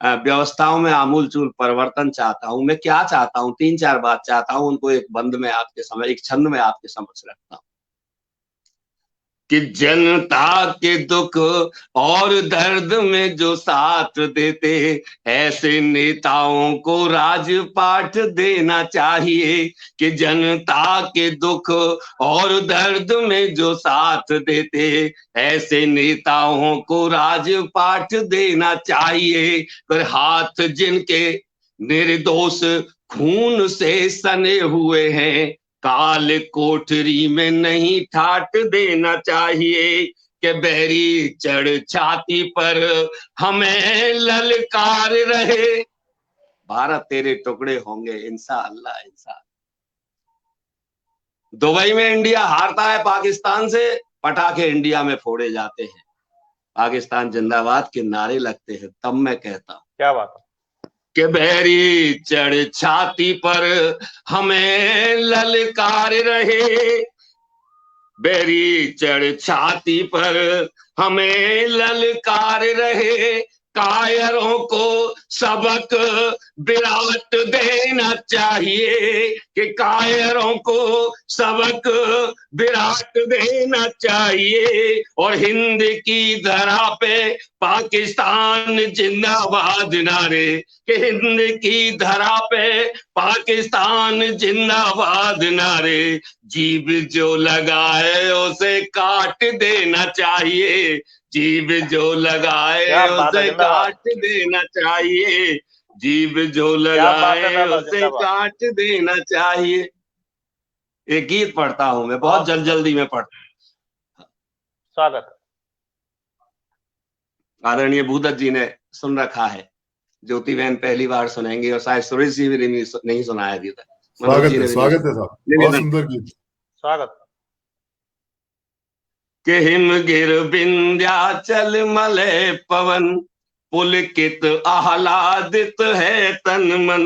व्यवस्थाओं में आमूलचूल परिवर्तन चाहता हूं। मैं क्या चाहता हूं, 3-4 बात चाहता हूं, उनको एक बंद में आपके समय, एक छंद में आपके समक्ष रखता हूं कि जनता के दुख और दर्द में जो साथ देते, ऐसे नेताओं को राजपाठ देना चाहिए। कि जनता के दुख और दर्द में जो साथ देते, ऐसे नेताओं को राजपाठ देना चाहिए। पर हाथ जिनके निर्दोष खून से सने हुए हैं, काल कोठरी में नहीं ठाट देना चाहिए। कि बैरी चढ़ छाती पर हमें ललकार रहे, भारत तेरे टुकड़े होंगे इंशाअल्लाह इंशाअल्लाह। दुबई में इंडिया हारता है पाकिस्तान से, पटाखे इंडिया में फोड़े जाते हैं, पाकिस्तान जिंदाबाद के नारे लगते हैं, तब मैं कहता हूं क्या बात है कि बैरी चढ़ छाती पर हमें ललकार रहे, बैरी चढ़ छाती पर हमें ललकार रहे। कायरों को सबक विराट देना चाहिए, कि कायरों को सबक विराट देना चाहिए। और हिंद की धरा पे पाकिस्तान जिंदाबाद नारे, कि हिंद की धरा पे पाकिस्तान जिंदाबाद नारे। जीभ जो लगाए उसे काट देना चाहिए, जीभ जो लगाए उसे काट देना चाहिए, जीभ जो लगाए उसे काट देना चाहिए। एक गीत पढ़ता हूं मैं, बहुत जल्दी में पढ़ता हूं। स्वागत। आदरणीय भूदत्त जी ने सुन रखा है, ज्योति बहन पहली बार सुनेंगे, और शायद सुरेश जी भी नहीं सुनाया अभी तक। स्वागत है साहब, बहुत सुंदर गीत। स्वागत। कि हिमगिर विंध्याचल मलय पवन, पुलकित आह्लादित है तन मन।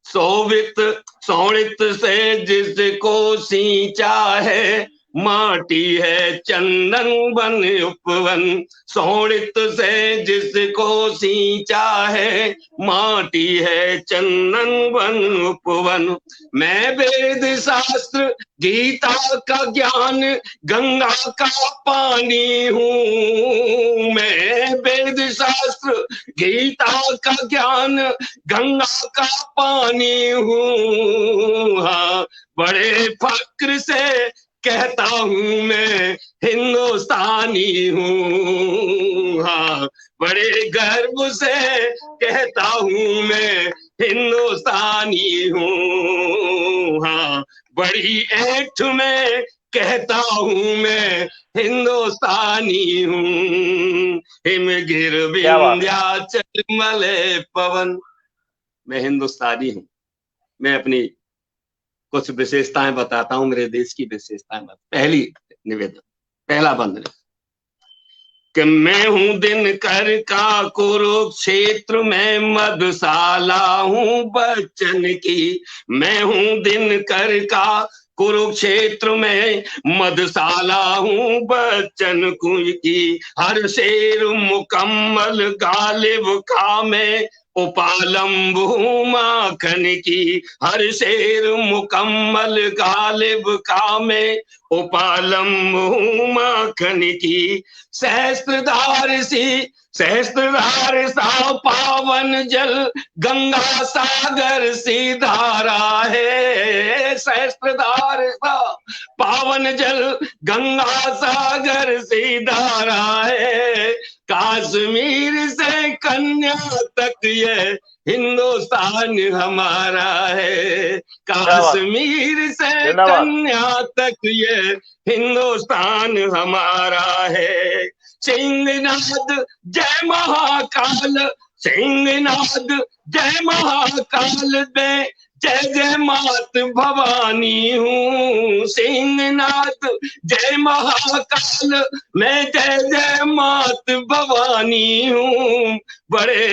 शोणित से जिसको सींचा है, माटी है चंदन बन उपवन। शोणित से जिसको सींचा है, माटी है चंदन बन उपवन। मैं वेद शास्त्र गीता का ज्ञान गंगा का पानी हूँ। मैं वेद शास्त्र गीता का ज्ञान गंगा का पानी हूँ। हाँ, बड़े फक्र से कहता हूँ मैं हिंदुस्तानी हूँ। हाँ, बड़े गर्व से कहता हूँ मैं हिंदुस्तानी हूँ। हाँ, बड़ी ऐठ में कहता हूँ मैं हिंदुस्तानी हूँ। हिमगिर विंध्याचल मलय पवन, मैं हिंदुस्तानी हूँ। मैं अपनी कुछ विशेषताएं बताता हूं, मेरे देश की विशेषताएं। पहली निवेदन, पहला बंद, कि मैं हूं दिनकर का कुरुक्षेत्र में मधुशाला हूं बच्चन की। मैं हूं दिनकर का कुरुक्षेत्र में मधुशाला हूं बच्चन की। हर शेर मुकम्मल गालिब खा में उपालंब हूं माखन की। हर शेर मुकम्मल गालिब खा में उपालंब हूं माखन की। सहस्त्रधार सा पावन जल गंगा सागर सी धारा है। सहस्त्रधार सा पावन जल गंगा सागर सी धारा है। कश्मीर से कन्या तक ये हिंदुस्तान हमारा है। कश्मीर से कन्या तक ये हिंदुस्तान हमारा है। सिंहनाद जय महाकाल, सिंहनाद जय महाकाल में जय जय मात भवानी हूँ। सिंहनाद जय महाकाल मैं जय जय मात भवानी हूँ। बड़े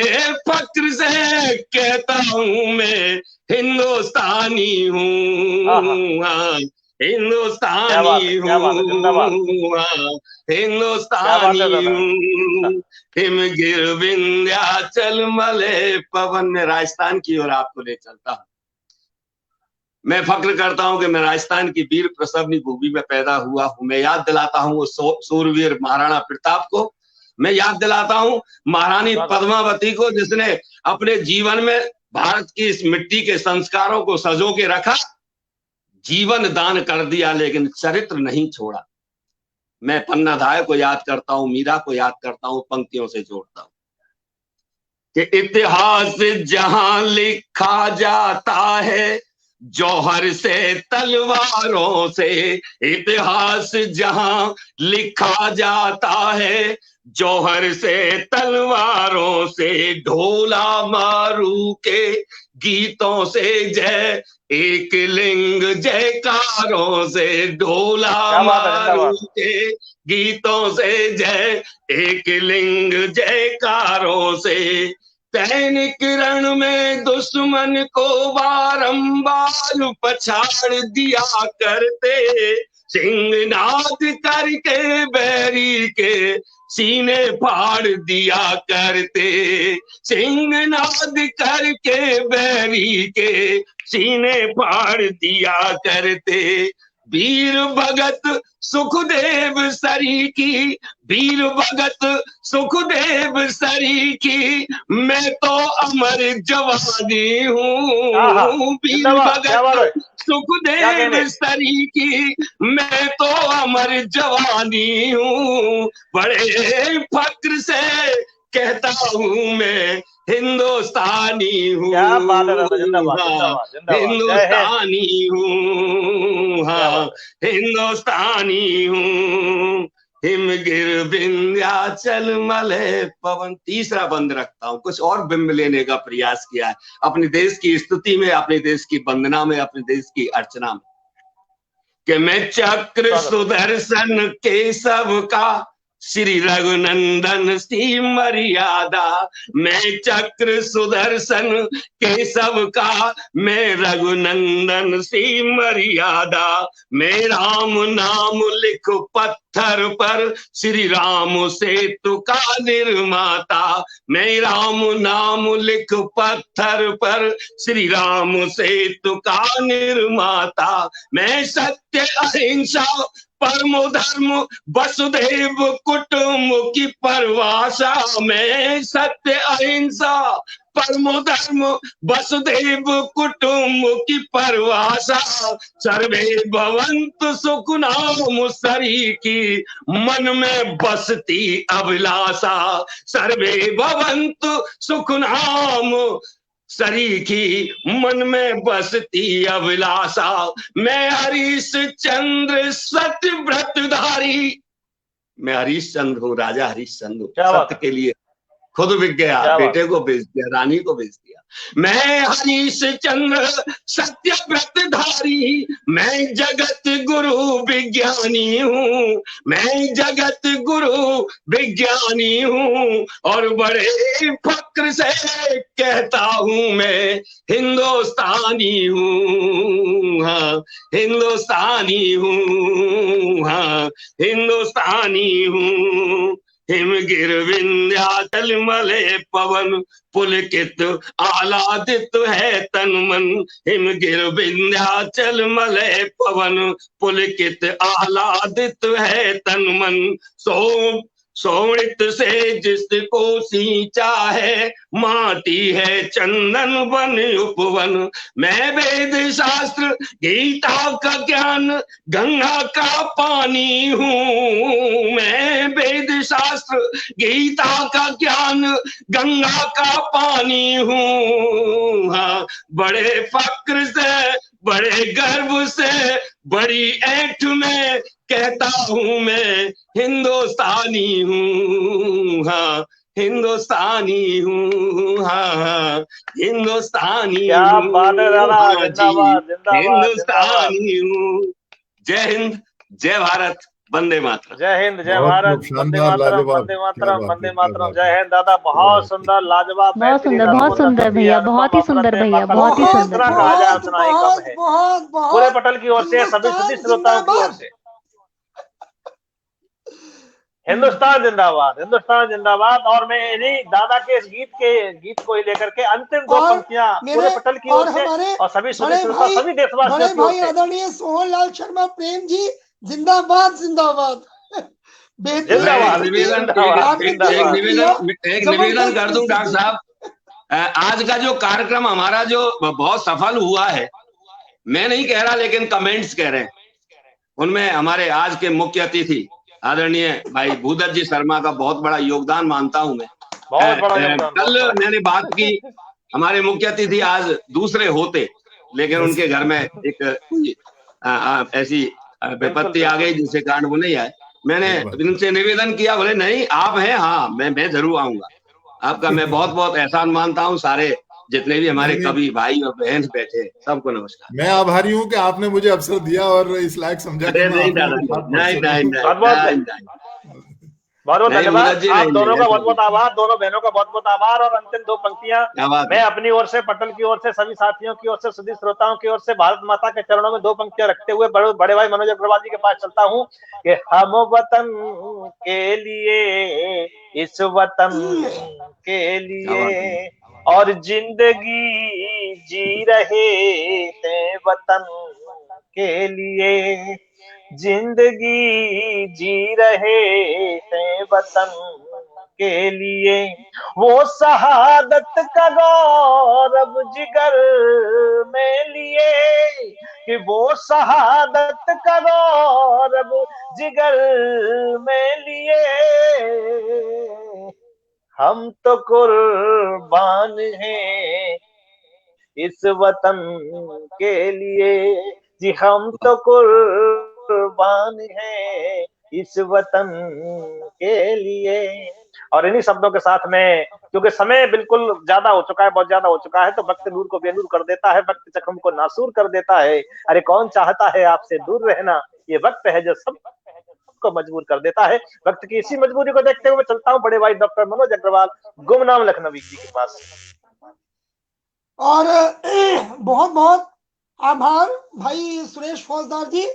फक्र से कहता हूँ मैं हिंदुस्तानी हूँ। हाँ, हिंदुस्तानी हूँ, हिंदुस्तानी हूँ, हिमगिर विंध्याचल मलय पवन। में राजस्थान की ओर आपको ले चलता हूँ। मैं फक्र करता हूं कि मैं राजस्थान की वीर प्रसवनी भूमि में पैदा हुआ हूं। मैं याद दिलाता हूं वो सूरवीर महाराणा प्रताप को, मैं याद दिलाता हूं महारानी पद्मावती को, जिसने अपने जीवन में भारत की इस मिट्टी के संस्कारों को सजो के रखा, जीवन दान कर दिया, लेकिन चरित्र नहीं छोड़ा। मैं पन्नाधाय को याद करता हूं, मीरा को याद करता हूं, पंक्तियों से जोड़ता हूं कि इतिहास जहां लिखा जाता है जौहर से तलवारों से, इतिहास जहां लिखा जाता है जौहर से तलवारों से, ढोला मारू के गीतों से जय एक लिंग जयकारों से, ढोला मारू के गीतों से जय एक लिंग जयकारों से। सैनिक रण में दुश्मन को बारंबार पछाड़ दिया करते, सिंहनाद करके बैरी के सीने फाड़ दिया करते, सिंहनाद करके बैरी के सीने फाड़ दिया करते। वीर भगत सुखदेव सरी की, वीर भगत सुखदेव सरी की, मैं तो अमर जवानी हूँ। वीर भगत सुखदेव सरी की, मैं तो अमर जवानी हूँ। बड़े फक्र से कहता हूँ मैं हिंदुस्तानी हूँ, हिंदुस्तानी हूँ, हाँ हिंदुस्तानी हूँ। हिमगिर विंध्याचल मलय पवन। तीसरा बंद रखता हूँ, कुछ और बिंब लेने का प्रयास किया है अपने देश की स्तुति में, अपने देश की वंदना में, अपने देश की अर्चना में, कि मैं चक्र सुदर्शन केशव का श्री रघुनंदन सी मर्यादा, मैं चक्र सुदर्शन केशव का मैं रघुनंदन सी मर्यादा। मैं राम नाम लिख पत्थर पर श्री राम सेतु का निर्माता, मैं राम नाम लिख पत्थर पर श्री राम सेतु का निर्माता। मैं सत्य अहिंसा परमो धर्म वसुधैव कुटुंब की परिभाषा, मैं सत्य अहिंसा परमो धर्म वसुधैव कुटुंब की परिभाषा। सर्वे भवन्तु सुखिनो सरी की मन में बसती अभिलाषा, सर्वे भवन्तु सुखिनो सरी की मन में बसती अभिलाषा। मैं हरीश चंद्र सत्य व्रतधारी, मैं हरीश चंद्र हूँ, राजा हरीश चंद्र, सत्य के लिए खुद बिक गया, बेटे को बेच दिया, रानी को बेच दिया। मैं हरीश चंद्र सत्य व्रतधारी, मैं जगत गुरु विज्ञानी हूँ, मैं जगत गुरु विज्ञानी हूँ। और बड़े फक्र से कहता हूँ मैं हिंदुस्तानी हूँ, हाँ हिंदुस्तानी हूँ, हाँ हिंदुस्तानी हूँ। हिमगिर विंध्याचल मलय पवन पुलकित आह्लादित है तन मन, हिमगिर विंध्याचल मलय पवन पुलकित आह्लादित है तन मन। सोमृत से जिसको सींचा है माटी है चंदन वन उपवन। मैं वेद शास्त्र गीता का ज्ञान गंगा का पानी हूँ, मैं वेद शास्त्र गीता का ज्ञान गंगा का पानी हूँ। हाँ बड़े फक्र से बड़े गर्व से बड़ी ऐठ में कहता हूँ मैं हिंदुस्तानी हूँ, हाँ हिंदुस्तानी हूँ, हाँ हिंदुस्तानी हूँ, हिंदुस्तानी हूँ। जय हिंद, जय भारत, वंदे मातरम। जय हिंद, जय बहुत भारत, खूब, वंदे शानदार, मातरम, लाजवाब। वंदे क्या मातरम, बात वंदे है, क्या मातरम। बात जय है, हिंद दादा, क्या बहुत बात है। सुंदर, लाजवाब, बहुत बेहतरीन, सुंदर, बहुत अद्भुत, सुंदर भैया, अद्वितीय, बहुत ही सुंदर भैया, अनुपम, बहुत ही बहुत सुंदर। इतना कहा जाए बहुत उतना ही कम बहुत है। बहुत पूरे बहुत पटल की ओर से, सभी हिंदुस्तान श्रोताओं की ओर जिंदाबाद। से हिंदुस्तान जिंदाबाद, हिंदुस्तान जिंदाबाद। और मैं इन्हीं दादा के इस गीत को ही लेकर के अंतिम दो और पंक्तियां पूरे मेरे पटल की और ओर से हमारे और सभी सुधी बड़े श्रोता, भाई सभी देशवासियों की ओर से। आदरणीय सोहन लाल शर्मा प्रेम जी, जिंदाबाद जिंदाबाद। बेहतरीन मैं जिंदाबाद, प्रस्तुति जिंदाबाद, आपने किया, एक जिंदाबाद। निवेदन जबरदस्त कर दूं डॉक्टर प्रस्तुति। साहब, आज का जो कार्यक्रम हमारा जो बहुत सफल हुआ है, मैं नहीं कह रहा लेकिन कमेंट्स कह रहे हैं, उनमें हमारे आज के मुख्य अतिथि आदरणीय भाई भूदत्त जी शर्मा का बहुत बड़ा योगदान मानता हूं मैं। बहुत बड़ा योगदान। कल मैंने बात की, हमारे मुख्य अतिथि आज दूसरे होते, लेकिन उनके घर में एक ऐसी विपत्ति आ गई जिसके कारण वो नहीं आए। मैंने इनसे निवेदन किया, बोले नहीं आप हैं, हाँ मैं जरूर आऊंगा। आपका मैं बहुत बहुत एहसान मानता हूँ। सारे जितने भी हमारे कवि भाई और बहन बैठे सबको नमस्कार। मैं आभारी हूँ कि आपने मुझे अवसर दिया और इस लायक समझा कि मैं आप लोगों के साथ पढ़ सकूं। बहुत बहुत धन्यवाद, आप दोनों का बहुत बहुत नहीं, आभार, दोनों बहनों का बहुत बहुत आभार। और अंतिम दो पंक्तियां मैं अपनी ओर से, पटल की ओर से, सभी साथियों की ओर से, सभी श्रोताओं की ओर से भारत माता के चरणों में दो पंक्तियां रखते हुए बड़े भाई मनोज अग्रवाल जी के पास चलता हूं कि हम वतन के लिए, इस वतन के लिए और जिंदगी जी रहे हैं वतन के लिए, जिंदगी जी रहे हैं वतन के लिए। वो शहादत का गौरव जिगर में लिए, कि वो शहादत का गौरव जिगर में लिए, हम तो कुर्बान हैं इस वतन के लिए। जी हम तो कुर्बान हैं इस वतन के लिए। और इन्हीं शब्दों के साथ में, क्योंकि समय बिल्कुल ज्यादा हो चुका है, बहुत ज्यादा हो चुका है, तो वक्त नूर को बेनूर कर देता है, वक्त जख्म को नासूर कर देता है। अरे कौन चाहता है आपसे दूर रहना, ये वक्त है जो सबको मजबूर कर देता है। वक्त की इसी मजबूरी को देखते हुए चलता हूँ बड़े भाई डॉक्टर मनोज अग्रवाल गुमनाम लखनवी जी के पास। और बहुत बहुत आभार भाई सुरेश फौजदार जी,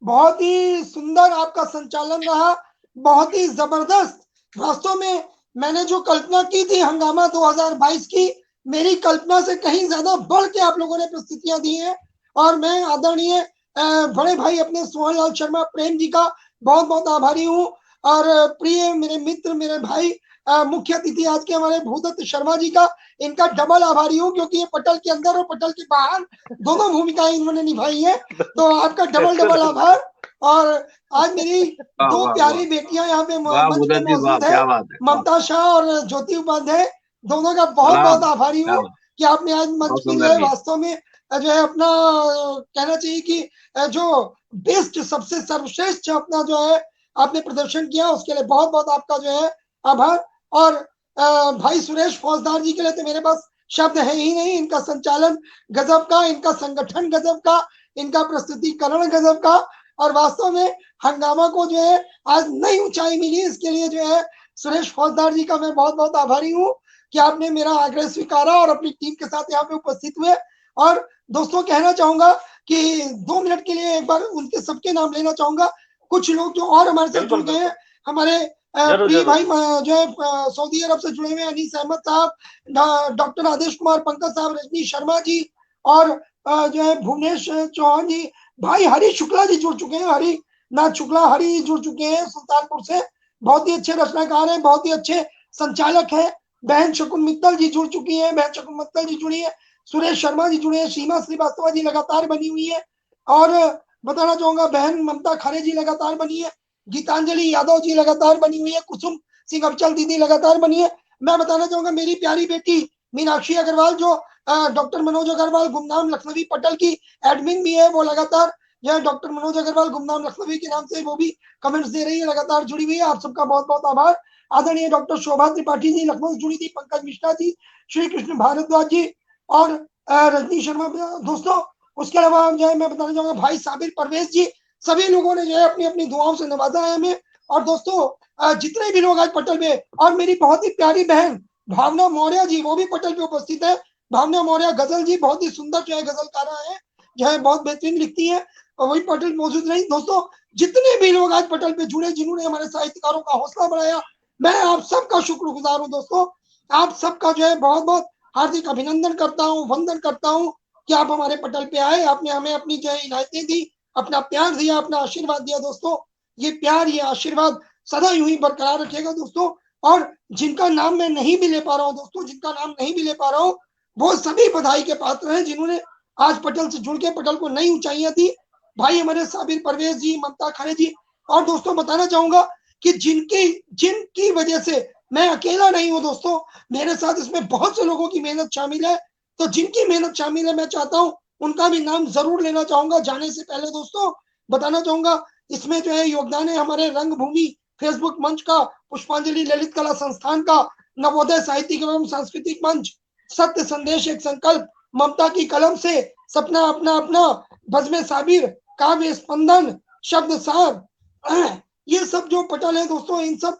बहुत ही सुंदर आपका संचालन रहा, बहुत ही जबरदस्त। वास्तव में मैंने जो कल्पना की थी हंगामा 2022 की, मेरी कल्पना से कहीं ज्यादा बढ़ के आप लोगों ने प्रस्तुतियां दी हैं। और मैं आदरणीय बड़े भाई अपने सोहन लाल शर्मा प्रेम जी का बहुत बहुत आभारी हूँ। और प्रिय मेरे मित्र, मेरे भाई मुख्य अतिथि आज के हमारे भूदत्त शर्मा जी का, इनका डबल आभारी हूँ, क्योंकि ये पटल के अंदर और पटल के बाहर दोनों भूमिकाएं इन्होंने निभाई है। तो आपका डबल आभार। और आज मेरी दो प्यारी बेटियां यहाँ पे मंच पे मौजूद है, ममता शाह और ज्योति उपाध्याय, दोनों का बहुत बहुत आभारी हूँ कि आपने आज मंच के लिए वास्तव में जो है अपना कहना चाहिए कि जो बेस्ट, सबसे सर्वश्रेष्ठ अपना जो है आपने प्रदर्शन किया, उसके लिए बहुत बहुत आपका जो है आभार। और भाई सुरेश फौजदार जी के लिए तो मेरे पास शब्द है ही नहीं। इनका संचालन गजब का, इनका संगठन गजब का, इनका प्रस्तुतिकरण गजब का। और वास्तव में हंगामा को जो है आज नई ऊंचाई मिली, इसके लिए जो है सुरेश फौजदार जी का मैं बहुत बहुत आभारी हूँ कि आपने मेरा आग्रह स्वीकारा और अपनी टीम के साथ यहाँ पे उपस्थित हुए। और दोस्तों कहना चाहूंगा कि 2 मिनट के लिए एक बार उनके सबके नाम लेना चाहूंगा। कुछ लोग जो और हमारे साथ जुड़ गए हैं, हमारे प्रिय भाई जो है सऊदी अरब से जुड़े हुए अनीस अहमद साहब, डॉक्टर आदेश कुमार पंकज साहब, रजनी शर्मा जी, और जो है भुवनेश चौहान जी, भाई हरी शुक्ला जी जुड़ चुके हैं, हरिनाथ शुक्ला हरी जुड़ चुके हैं सुल्तानपुर से, बहुत ही अच्छे रचनाकार हैं, बहुत ही अच्छे संचालक हैं। बहन शकुन मित्तल जी जुड़ चुकी है, बहन शकुन मित्तल जी जुड़ी है, सुरेश शर्मा जी जुड़े हैं, सीमा श्रीवास्तव जी लगातार बनी हुई है। और बताना चाहूंगा बहन ममता खरे जी लगातार बनी है, गीतांजलि यादव जी लगातार बनी हुई है, कुसुम सिंह अबचल दीदी लगातार बनी है। मैं बताना चाहूंगा मेरी प्यारी बेटी मीनाक्षी अग्रवाल, जो डॉक्टर मनोज अग्रवाल गुमनाम लखनवी पटल की एडमिन भी है, वो लगातार जो है डॉक्टर मनोज अग्रवाल गुमनाम लखनवी के नाम से वो भी कमेंट्स दे रही है, लगातार जुड़ी हुई है। आप सबका बहुत बहुत आभार। आदरणीय डॉक्टर शोभा त्रिपाठी जी लखनऊ से जुड़ी थी, पंकज मिश्रा जी, श्री कृष्ण भारद्वाज जी और रजनी शर्मा दोस्तों। उसके अलावा जो है मैं बताना चाहूंगा भाई साबिर परवेज जी सभी लोगों ने जो है अपनी अपनी दुआओं से नवाजा है हमें। और दोस्तों जितने भी लोग आज पटल पे, और मेरी बहुत ही प्यारी बहन भावना मौर्य जी वो भी पटल पे उपस्थित है। भावना मौर्य गजल जी बहुत ही सुंदर जो है गजलकारा है, जो है बहुत बेहतरीन लिखती है, और वही पटल मौजूद रही। दोस्तों जितने भी लोग आज पटल पे जुड़े, जिन्होंने हमारे साहित्यकारों का हौसला बढ़ाया, मैं आप सबका शुक्रगुजार हूँ। दोस्तों आप सबका जो है बहुत बहुत हार्दिक अभिनंदन करता हूँ, वंदन करता हूँ कि आप हमारे पटल पे आए, आपने हमें अपनी जो है इनायतें दी, अपना प्यार दिया, अपना आशीर्वाद दिया। दोस्तों ये प्यार, ये आशीर्वाद सदा यूं ही बरकरार रखिएगा दोस्तों। और जिनका नाम मैं नहीं भी ले पा रहा हूँ दोस्तों, जिनका नाम नहीं भी ले पा रहा हूँ, वो सभी बधाई के पात्र हैं जिन्होंने आज पटल से जुड़ के पटल को नई ऊंचाइयां दी। भाई हमारे साबिर परवेज जी, ममता खारे जी। और दोस्तों बताना चाहूंगा कि जिनकी वजह से मैं अकेला नहीं हूं दोस्तों, मेरे साथ इसमें बहुत से लोगों की मेहनत शामिल है। तो जिनकी मेहनत शामिल है, मैं चाहता हूं उनका भी नाम जरूर लेना चाहूंगा। जाने से पहले दोस्तों बताना चाहूंगा, इसमें जो है योगदान है हमारे रंगभूमि फेसबुक मंच का, पुष्पांजलि ललित कला संस्थान का, नवोदय साहित्यिक एवं सांस्कृतिक मंच, सत्य संदेश एक संकल्प, ममता की कलम से, सपना अपना अपना, बज़्म साबिर, काव्य स्पंदन, शब्द सार, ये सब जो पटल है दोस्तों, इन सब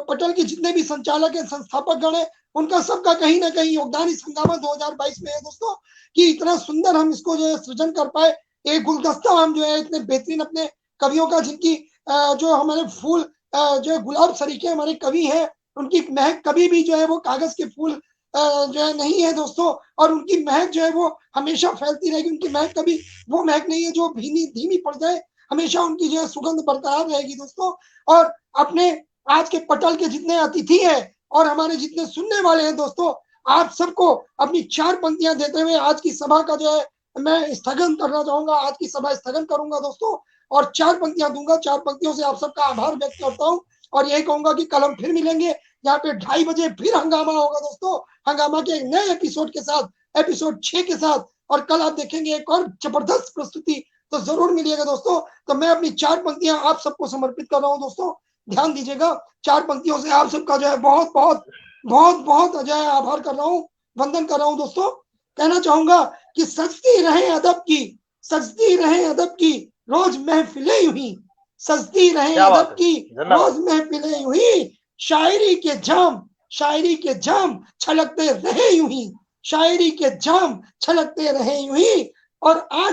पटल के जितने भी संचालक है, संस्थापक गण है, उनका सबका कहीं ना कहीं योगदान इस हंगामा 2022 में है दोस्तों, कि इतना सुंदर हम इसको जो है सृजन कर पाए। एक गुलदस्ता हम जो है इतने बेहतरीन अपने कवियों का, जिनकी जो हमारे फूल जो है गुलाब सरीखे हमारे कवि हैं, उनकी महक कभी भी जो है वो कागज के फूल जो है नहीं है दोस्तों, और उनकी महक जो है वो हमेशा फैलती रहेगी। उनकी महक कभी वो महक नहीं है जो धीमी पड़ जाए, हमेशा उनकी जो है सुगंध बरकरार रहेगी दोस्तों। और अपने आज के पटल के जितने अतिथि हैं और हमारे जितने सुनने वाले हैं दोस्तों, आप सबको अपनी 4 पंक्तियां देते हुए आज की सभा का जो है मैं स्थगन करना चाहूंगा। आज की सभा स्थगन करूंगा दोस्तों, और 4 पंक्तियां दूंगा। 4 पंक्तियों से आप सबका आभार व्यक्त करता हूं, और यही कहूंगा कि कल हम फिर मिलेंगे यहाँ पे 2:30 बजे, फिर हंगामा होगा दोस्तों। हंगामा के एक नए एपिसोड के साथ, एपिसोड 6 के साथ, और कल आप देखेंगे एक और जबरदस्त प्रस्तुति, तो जरूर मिलिएगा दोस्तों। तो मैं अपनी 4 पंक्तियां आप सबको समर्पित कर रहा हूं दोस्तों, ध्यान दीजिएगा। 4 पंक्तियों से आप सबका जो है बहुत बहुत बहुत बहुत जो है आभार कर रहा हूँ, वंदन कर रहा हूँ दोस्तों। कहना चाहूंगा कि सजती रहे अदब की, सजती रहे अदब की रोज महफिलें यूं ही, सजती रहे अदब की रोज महफिलें यूं ही, शायरी के जाम, शायरी के जाम छलकते रहे यूं ही, शायरी के जाम छलकते रहे यूं ही। और आ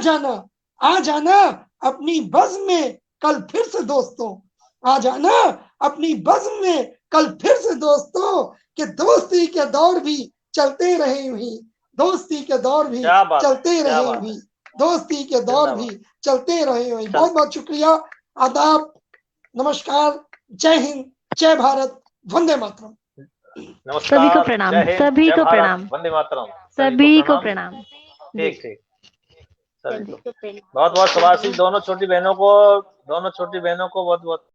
जाना अपनी बज़्म में कल फिर से दोस्तों, आ जाना अपनी बज़्म में कल फिर से दोस्तों, कि दोस्ती के दौर भी चलते रहे यूं ही, दोस्ती के दौर भी चलते रहे यूं ही, दोस्ती के दौर भी चलते रहे यूं ही। बहुत बहुत शुक्रिया, आदाब, नमस्कार, जय हिंद, जय भारत, वंदे मातरम। सभी को प्रणाम, सभी को प्रणाम, वंदे मातरम, सभी को प्रणाम। ठीक ठीक, बहुत बहुत शुभाशीष दोनों छोटी बहनों को बहुत बहुत